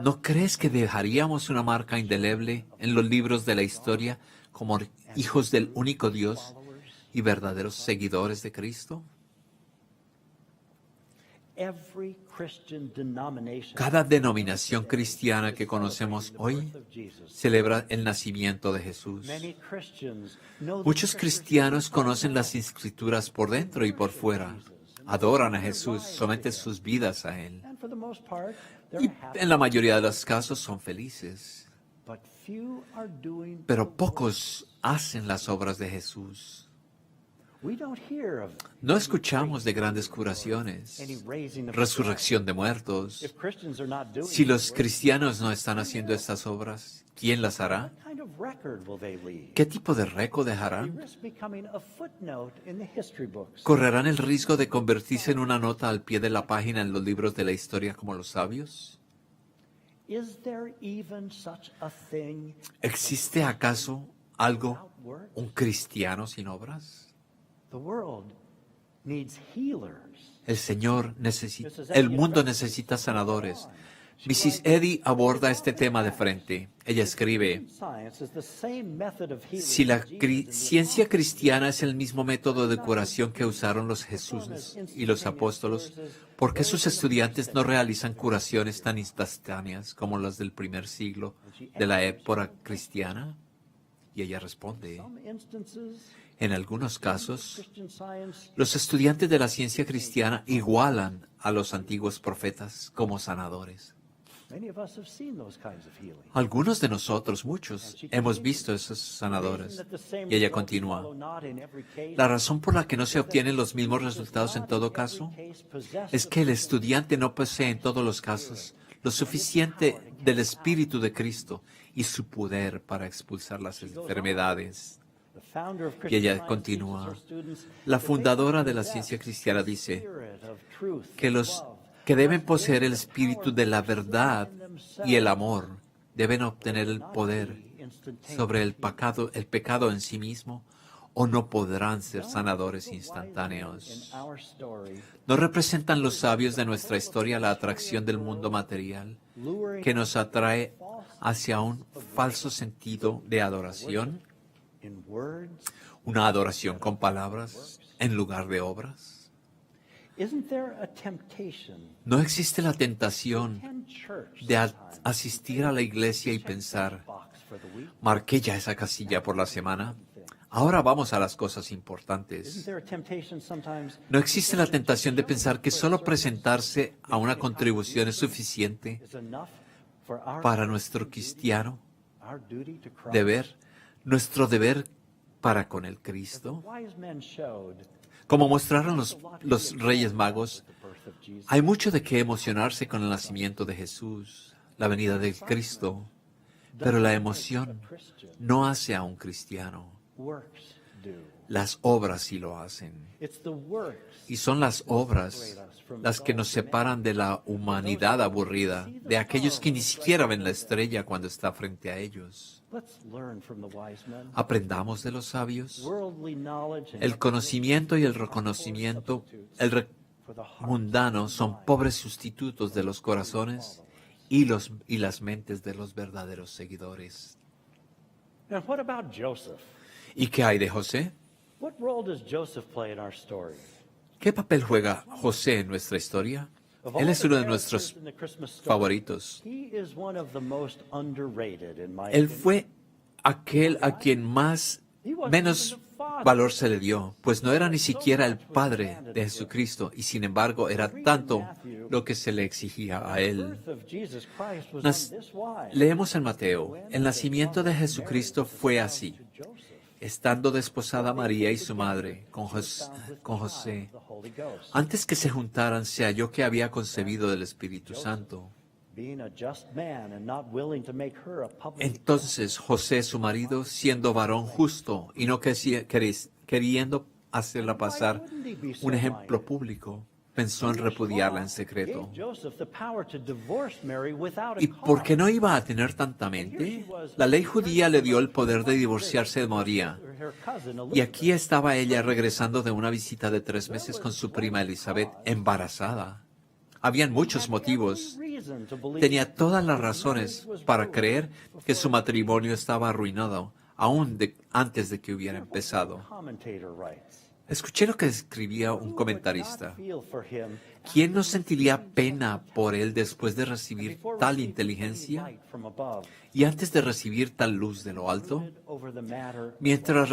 ¿no crees que dejaríamos una marca indeleble en los libros de la historia como hijos del único Dios y verdaderos seguidores de Cristo? Cada denominación cristiana que conocemos hoy celebra el nacimiento de Jesús. Muchos cristianos conocen las Escrituras por dentro y por fuera. Adoran a Jesús, someten sus vidas a Él. Y en la mayoría de los casos son felices. Pero pocos hacen las obras de Jesús. No escuchamos de grandes curaciones, resurrección de muertos. Si los cristianos no están haciendo estas obras, ¿quién las hará? ¿Qué tipo de récord dejarán? ¿Correrán el riesgo de convertirse en una nota al pie de la página en los libros de la historia como los sabios? ¿Existe acaso algo, un cristiano sin obras? El mundo necesita sanadores. Mrs. Eddy aborda este tema de frente. Ella escribe: si la ciencia cristiana es el mismo método de curación que usaron los Jesús y los apóstolos, ¿por qué sus estudiantes no realizan curaciones tan instantáneas como las del primer siglo de la época cristiana? Y ella responde: en algunos casos, los estudiantes de la ciencia cristiana igualan a los antiguos profetas como sanadores. Algunos de nosotros, muchos, hemos visto esos sanadores. Y ella continúa: la razón por la que no se obtienen los mismos resultados en todo caso es que el estudiante no posee en todos los casos lo suficiente del Espíritu de Cristo y su poder para expulsar las enfermedades. Y ella continúa: la fundadora de la ciencia cristiana dice que deben poseer el espíritu de la verdad y el amor, deben obtener el poder sobre el pecado en sí mismo, o no podrán ser sanadores instantáneos. ¿No representan los sabios de nuestra historia la atracción del mundo material que nos atrae hacia un falso sentido de adoración? ¿Una adoración con palabras en lugar de obras? ¿No existe la tentación de asistir a la iglesia y pensar: marqué ya esa casilla por la semana, ahora vamos a las cosas importantes? ¿No existe la tentación de pensar que solo presentarse a una contribución es suficiente para nuestro cristiano deber, nuestro deber para con el Cristo? Como mostraron los Reyes Magos, hay mucho de qué emocionarse con el nacimiento de Jesús, la venida del Cristo, pero la emoción no hace a un cristiano. Las obras sí lo hacen. Y son las obras las que nos separan de la humanidad aburrida, de aquellos que ni siquiera ven la estrella cuando está frente a ellos. Aprendamos de los sabios. El conocimiento y el reconocimiento, mundano son pobres sustitutos de los corazones y las mentes de los verdaderos seguidores. ¿Y qué hay de José? ¿Qué papel juega José en nuestra historia? Él es uno de nuestros favoritos. Él fue aquel a quien menos valor se le dio, pues no era ni siquiera el padre de Jesucristo, y sin embargo era tanto lo que se le exigía a él. Leemos en Mateo, el nacimiento de Jesucristo fue así. Estando desposada María y su madre con José, antes que se juntaran, se halló que había concebido del Espíritu Santo. Entonces José, su marido, siendo varón justo y no queriendo hacerla pasar un ejemplo público, pensó en repudiarla en secreto. ¿Y por qué no iba a tener tanta mente? La ley judía le dio el poder de divorciarse de María. Y aquí estaba ella regresando de una visita de 3 meses con su prima Elizabeth, embarazada. Habían muchos motivos. Tenía todas las razones para creer que su matrimonio estaba arruinado, aún antes de que hubiera empezado. Escuché lo que escribía un comentarista. ¿Quién no sentiría pena por él después de recibir tal inteligencia y antes de recibir tal luz de lo alto? Mientras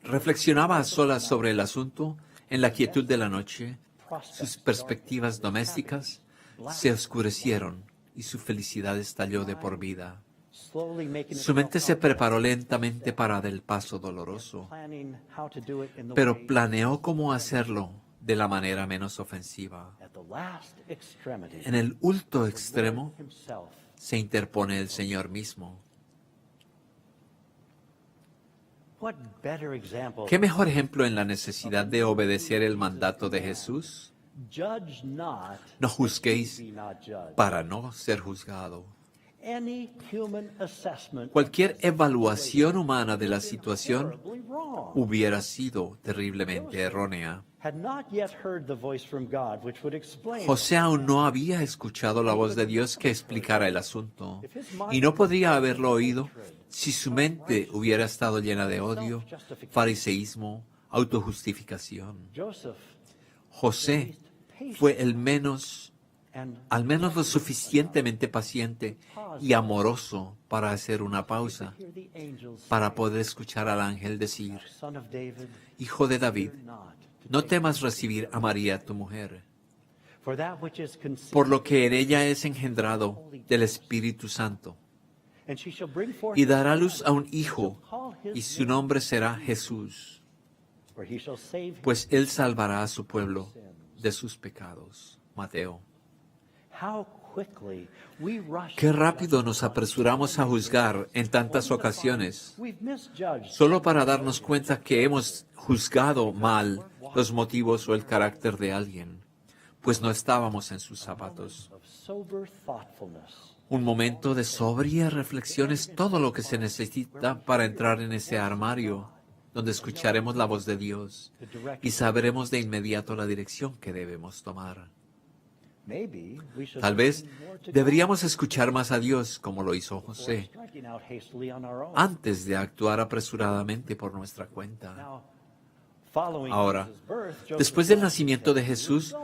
reflexionaba a solas sobre el asunto, en la quietud de la noche, sus perspectivas domésticas se oscurecieron y su felicidad estalló de por vida. Su mente se preparó lentamente para el paso doloroso, pero planeó cómo hacerlo de la manera menos ofensiva. En el último extremo se interpone el Señor mismo. ¿Qué mejor ejemplo en la necesidad de obedecer el mandato de Jesús? No juzguéis para no ser juzgado. Cualquier evaluación humana de la situación hubiera sido terriblemente errónea. José aún no había escuchado la voz de Dios que explicara el asunto, y no podría haberlo oído si su mente hubiera estado llena de odio, fariseísmo, autojustificación. José fue al menos lo suficientemente paciente y amoroso para hacer una pausa, para poder escuchar al ángel decir: Hijo de David, no temas recibir a María tu mujer, por lo que en ella es engendrado del Espíritu Santo, y dará luz a un hijo, y su nombre será Jesús, pues él salvará a su pueblo de sus pecados. Mateo. Qué rápido nos apresuramos a juzgar en tantas ocasiones, solo para darnos cuenta que hemos juzgado mal los motivos o el carácter de alguien, pues no estábamos en sus zapatos. Un momento de sobria reflexión es todo lo que se necesita para entrar en ese armario, donde escucharemos la voz de Dios y sabremos de inmediato la dirección que debemos tomar. Tal vez deberíamos escuchar más a Dios como lo hizo José, antes de actuar apresuradamente por nuestra cuenta. Ahora, después del nacimiento de Jesús,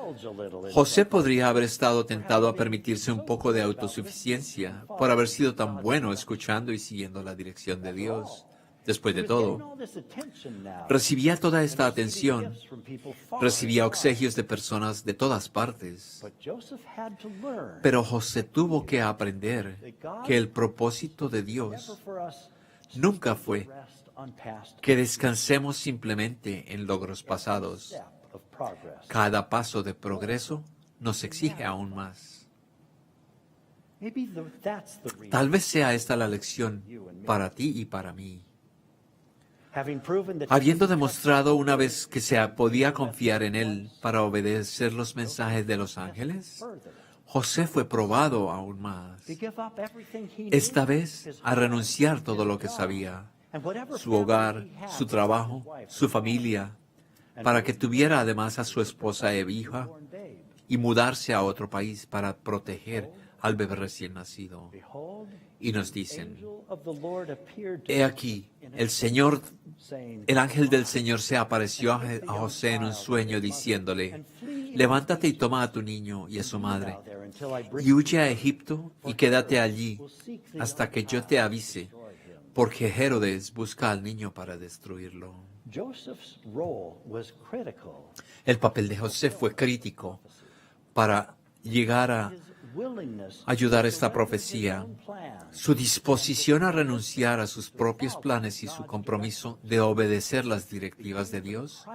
José podría haber estado tentado a permitirse un poco de autosuficiencia por haber sido tan bueno escuchando y siguiendo la dirección de Dios. Después de todo, recibía toda esta atención, recibía obsequios de personas de todas partes. Pero José tuvo que aprender que el propósito de Dios nunca fue que descansemos simplemente en logros pasados. Cada paso de progreso nos exige aún más. Tal vez sea esta la lección para ti y para mí. Habiendo demostrado una vez que se podía confiar en él para obedecer los mensajes de los ángeles, José fue probado aún más. Esta vez a renunciar todo lo que sabía, su hogar, su trabajo, su familia, para que tuviera además a su esposa e hija y mudarse a otro país para proteger al bebé recién nacido. Y nos dicen, he aquí, el ángel del Señor se apareció a José en un sueño diciéndole, levántate y toma a tu niño y a su madre, y huye a Egipto y quédate allí hasta que yo te avise, porque Herodes busca al niño para destruirlo. El papel de José fue crítico para llegar a ayudar esta profecía. Su disposición a renunciar a sus propios planes y su compromiso de obedecer las directivas de Dios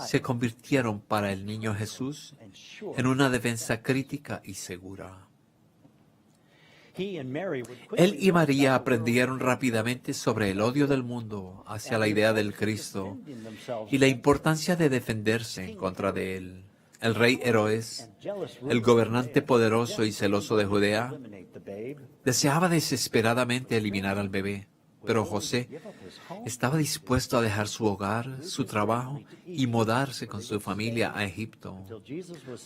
se convirtieron para el niño Jesús en una defensa crítica y segura. Él y María aprendieron rápidamente sobre el odio del mundo hacia la idea del Cristo y la importancia de defenderse en contra de él. El rey Herodes, el gobernante poderoso y celoso de Judea, deseaba desesperadamente eliminar al bebé, pero José estaba dispuesto a dejar su hogar, su trabajo y mudarse con su familia a Egipto,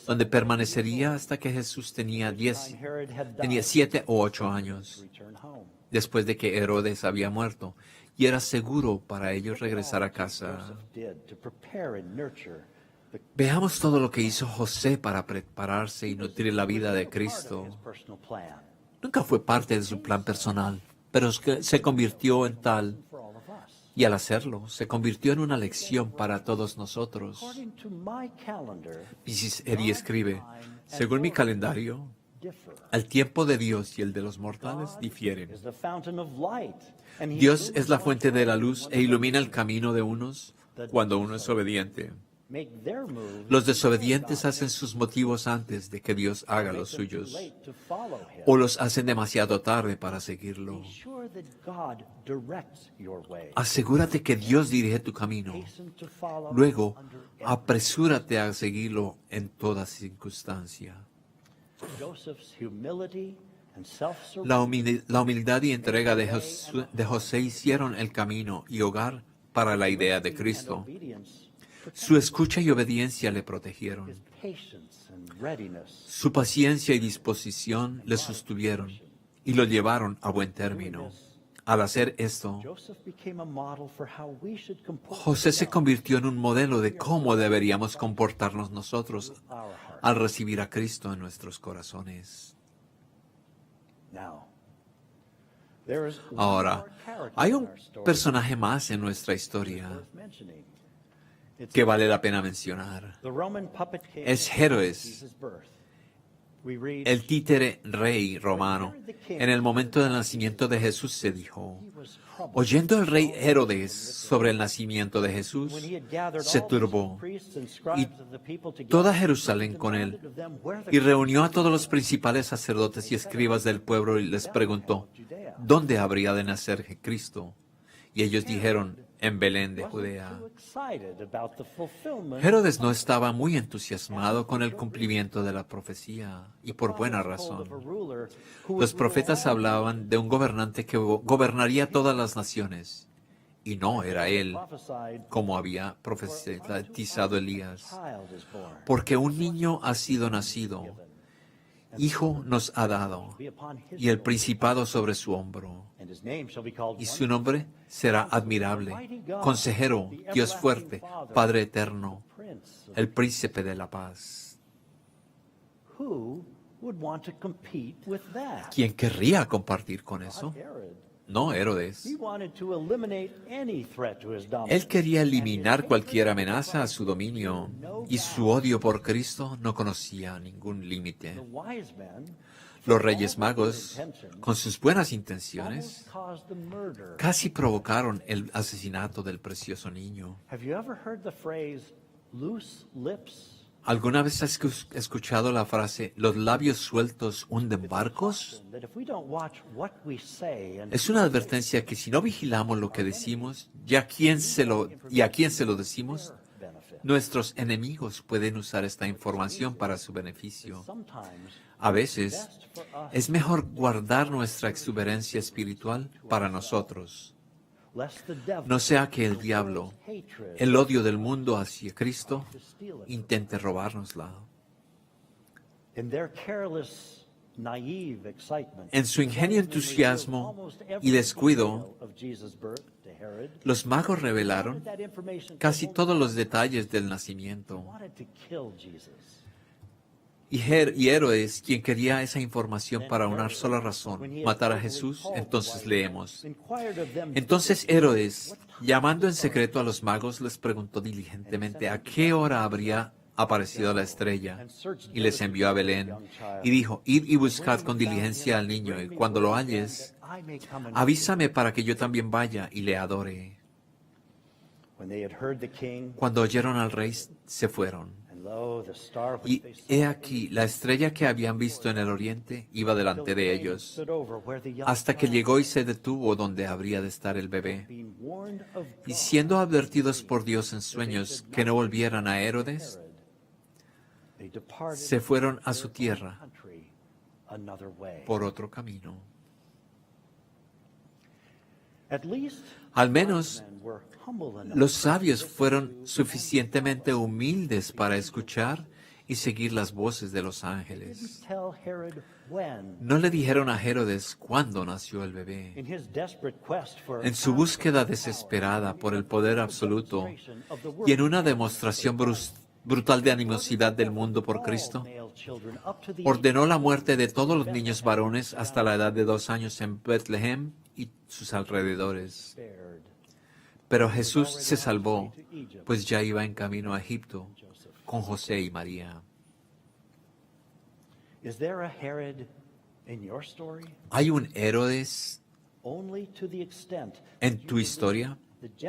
donde permanecería hasta que Jesús tenía 7 o 8 años, después de que Herodes había muerto, y era seguro para ellos regresar a casa. Veamos todo lo que hizo José para prepararse y nutrir la vida de Cristo. Nunca fue parte de su plan personal, pero se convirtió en tal, y al hacerlo, se convirtió en una lección para todos nosotros. Mrs. Eddy escribe, según mi calendario, el tiempo de Dios y el de los mortales difieren. Dios es la fuente de la luz e ilumina el camino de unos cuando uno es obediente. Los desobedientes hacen sus motivos antes de que Dios haga los suyos, o los hacen demasiado tarde para seguirlo. Asegúrate que Dios dirige tu camino. Luego, apresúrate a seguirlo en toda circunstancia. La humildad y entrega de José hicieron el camino y hogar para la idea de Cristo. Su escucha y obediencia le protegieron. Su paciencia y disposición le sostuvieron y lo llevaron a buen término. Al hacer esto, José se convirtió en un modelo de cómo deberíamos comportarnos nosotros al recibir a Cristo en nuestros corazones. Ahora, hay un personaje más en nuestra historia que vale la pena mencionar. Es Herodes, el títere rey romano. En el momento del nacimiento de Jesús se dijo, oyendo el rey Herodes sobre el nacimiento de Jesús, se turbó, y toda Jerusalén con él, y reunió a todos los principales sacerdotes y escribas del pueblo y les preguntó, ¿dónde habría de nacer Cristo? Y ellos dijeron, en Belén de Judea. Herodes no estaba muy entusiasmado con el cumplimiento de la profecía, y por buena razón. Los profetas hablaban de un gobernante que gobernaría todas las naciones, y no era él, como había profetizado Elías. Porque un niño ha sido nacido, hijo nos ha dado, y el principado sobre su hombro. Y su nombre será admirable, consejero, Dios fuerte, Padre eterno, el príncipe de la paz. ¿Quién querría compartir con eso? No Herodes. Él quería eliminar cualquier amenaza a su dominio, y su odio por Cristo no conocía ningún límite. Los reyes magos, con sus buenas intenciones, casi provocaron el asesinato del precioso niño. ¿Alguna vez has escuchado la frase, los labios sueltos hunden barcos? Es una advertencia que si no vigilamos lo que decimos, y a quién se lo decimos, nuestros enemigos pueden usar esta información para su beneficio. A veces, es mejor guardar nuestra exuberancia espiritual para nosotros. No sea que el diablo, el odio del mundo hacia Cristo, intente robárnosla. En su ingenuo entusiasmo y descuido, los magos revelaron casi todos los detalles del nacimiento. Y Herodes, quien quería esa información para una sola razón, matar a Jesús, entonces leemos. Entonces Herodes, llamando en secreto a los magos, les preguntó diligentemente a qué hora habría aparecido la estrella, y les envió a Belén, y dijo, id y buscad con diligencia al niño, y cuando lo halles, avísame para que yo también vaya y le adore. Cuando oyeron al rey, se fueron. Y he aquí, la estrella que habían visto en el oriente iba delante de ellos, hasta que llegó y se detuvo donde habría de estar el bebé. Y siendo advertidos por Dios en sueños que no volvieran a Herodes, se fueron a su tierra por otro camino. Al menos los sabios fueron suficientemente humildes para escuchar y seguir las voces de los ángeles. No le dijeron a Herodes cuándo nació el bebé. En su búsqueda desesperada por el poder absoluto y en una demostración brutal de animosidad del mundo por Cristo, ordenó la muerte de todos los niños varones hasta la edad de 2 años en Betlehem y sus alrededores. Pero Jesús se salvó, pues ya iba en camino a Egipto con José y María. ¿Hay un Herodes en tu historia?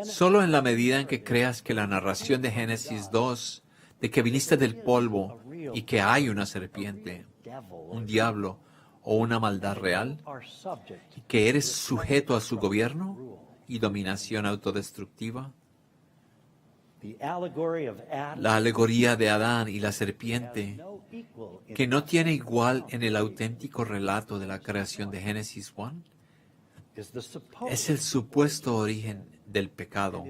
Solo en la medida en que creas que la narración de Génesis 2, de que viniste del polvo y que hay una serpiente, un diablo o una maldad real, y que eres sujeto a su gobierno y dominación autodestructiva. La alegoría de Adán y la serpiente, que no tiene igual en el auténtico relato de la creación de Génesis 1, es el supuesto origen del pecado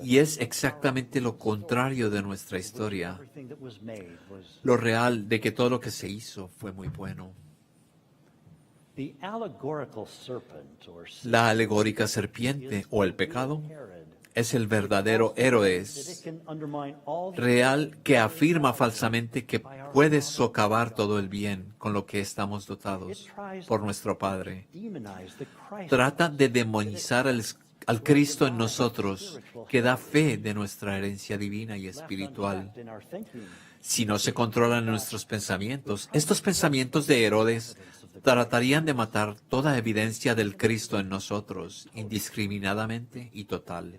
y es exactamente lo contrario de nuestra historia, lo real de que todo lo que se hizo fue muy bueno. La alegórica serpiente o el pecado es el verdadero Herodes real que afirma falsamente que puede socavar todo el bien con lo que estamos dotados por nuestro Padre. Trata de demonizar al Cristo en nosotros, que da fe de nuestra herencia divina y espiritual. Si no se controlan nuestros pensamientos, estos pensamientos de Herodes tratarían de matar toda evidencia del Cristo en nosotros, indiscriminadamente y total.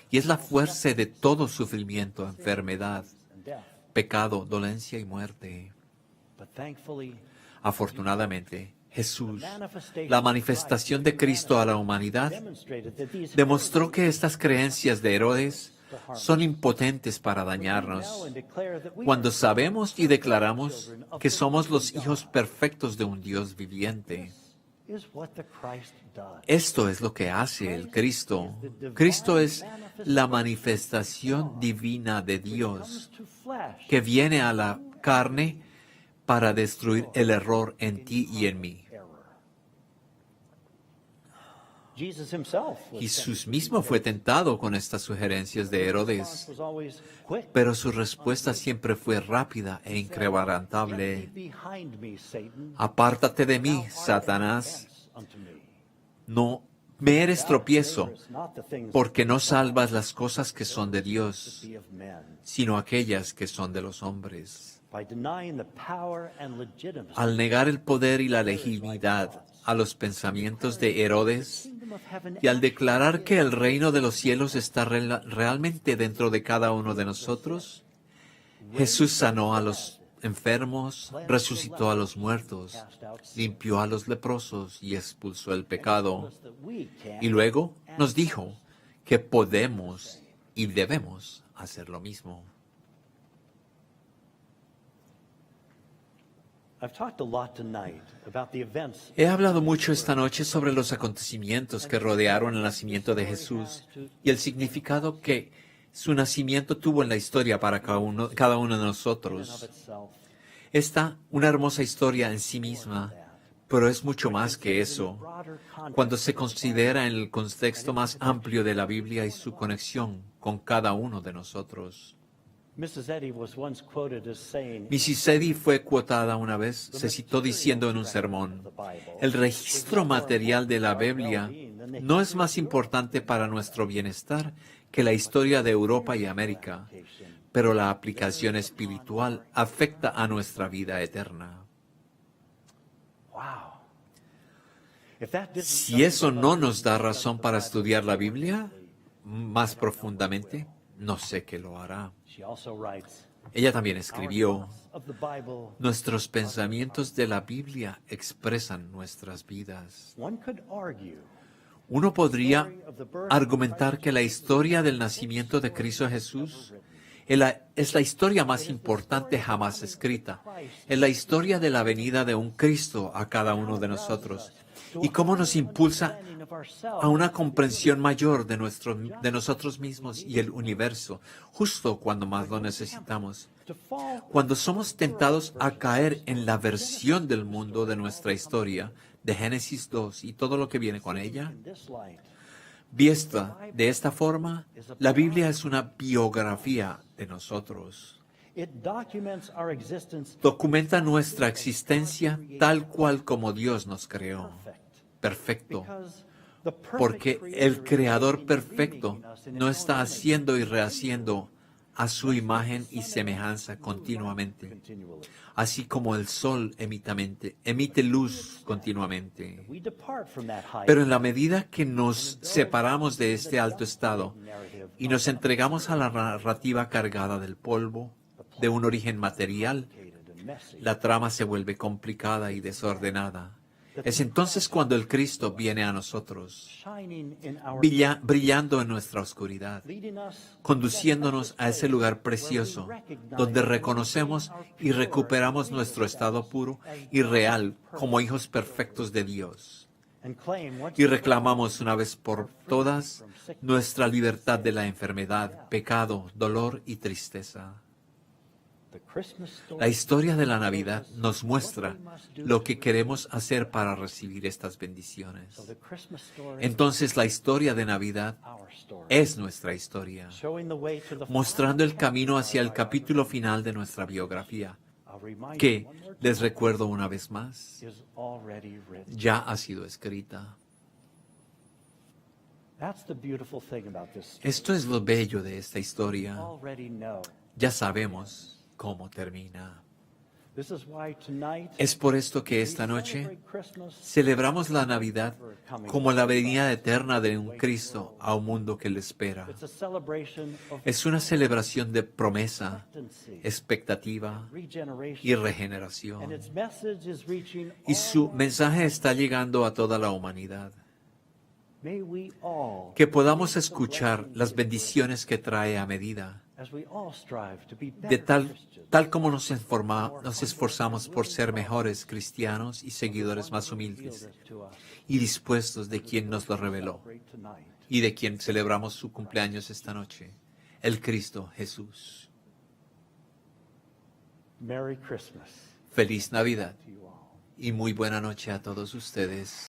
Y es la fuerza de todo sufrimiento, enfermedad, pecado, dolencia y muerte. Afortunadamente, Jesús, la manifestación de Cristo a la humanidad, demostró que estas creencias de Herodes son impotentes para dañarnos. Cuando sabemos y declaramos que somos los hijos perfectos de un Dios viviente, esto es lo que hace el Cristo. Cristo es la manifestación divina de Dios que viene a la carne para destruir el error en ti y en mí. Jesús mismo fue tentado con estas sugerencias de Herodes, pero su respuesta siempre fue rápida e inquebrantable. Apártate de mí, Satanás. No me eres tropiezo, porque no salvas las cosas que son de Dios, sino aquellas que son de los hombres. Al negar el poder y la legitimidad a los pensamientos de Herodes y al declarar que el reino de los cielos está realmente dentro de cada uno de nosotros, Jesús sanó a los enfermos, resucitó a los muertos, limpió a los leprosos y expulsó el pecado. Y luego nos dijo que podemos y debemos hacer lo mismo. He hablado mucho esta noche sobre los acontecimientos que rodearon el nacimiento de Jesús y el significado que su nacimiento tuvo en la historia para cada uno de nosotros. Esta, una hermosa historia en sí misma, pero es mucho más que eso. Cuando se considera en el contexto más amplio de la Biblia y su conexión con cada uno de nosotros. Mrs. Eddy fue cotada una vez, se citó diciendo en un sermón, el registro material de la Biblia no es más importante para nuestro bienestar que la historia de Europa y América, pero la aplicación espiritual afecta a nuestra vida eterna. Si eso no nos da razón para estudiar la Biblia más profundamente, no sé qué lo hará. Ella también escribió, nuestros pensamientos de la Biblia expresan nuestras vidas. Uno podría argumentar que la historia del nacimiento de Cristo Jesús es la historia más importante jamás escrita. Es la historia de la venida de un Cristo a cada uno de nosotros y cómo nos impulsa a una comprensión mayor de nosotros mismos y el universo, justo cuando más lo necesitamos. Cuando somos tentados a caer en la versión del mundo de nuestra historia, de Génesis 2 y todo lo que viene con ella, vista de esta forma, la Biblia es una biografía de nosotros. Documenta nuestra existencia tal cual como Dios nos creó, perfecto, porque el Creador perfecto no está haciendo y rehaciendo a su imagen y semejanza continuamente, así como el sol emite luz continuamente. Pero en la medida que nos separamos de este alto estado y nos entregamos a la narrativa cargada del polvo, de un origen material, la trama se vuelve complicada y desordenada. Es entonces cuando el Cristo viene a nosotros, brillando en nuestra oscuridad, conduciéndonos a ese lugar precioso, donde reconocemos y recuperamos nuestro estado puro y real como hijos perfectos de Dios. Y reclamamos una vez por todas nuestra libertad de la enfermedad, pecado, dolor y tristeza. La historia de la Navidad nos muestra lo que queremos hacer para recibir estas bendiciones. Entonces la historia de Navidad es nuestra historia, mostrando el camino hacia el capítulo final de nuestra biografía, que, les recuerdo una vez más, ya ha sido escrita. Esto es lo bello de esta historia. Ya sabemos cómo termina. Es por esto que esta noche celebramos la Navidad como la venida eterna de un Cristo a un mundo que le espera. Es una celebración de promesa, expectativa y regeneración. Y su mensaje está llegando a toda la humanidad. Que podamos escuchar las bendiciones que trae a medida, de tal como nos esforzamos por ser mejores cristianos y seguidores más humildes y dispuestos de quien nos lo reveló y de quien celebramos su cumpleaños esta noche, el Cristo Jesús. Feliz Navidad y muy buena noche a todos ustedes.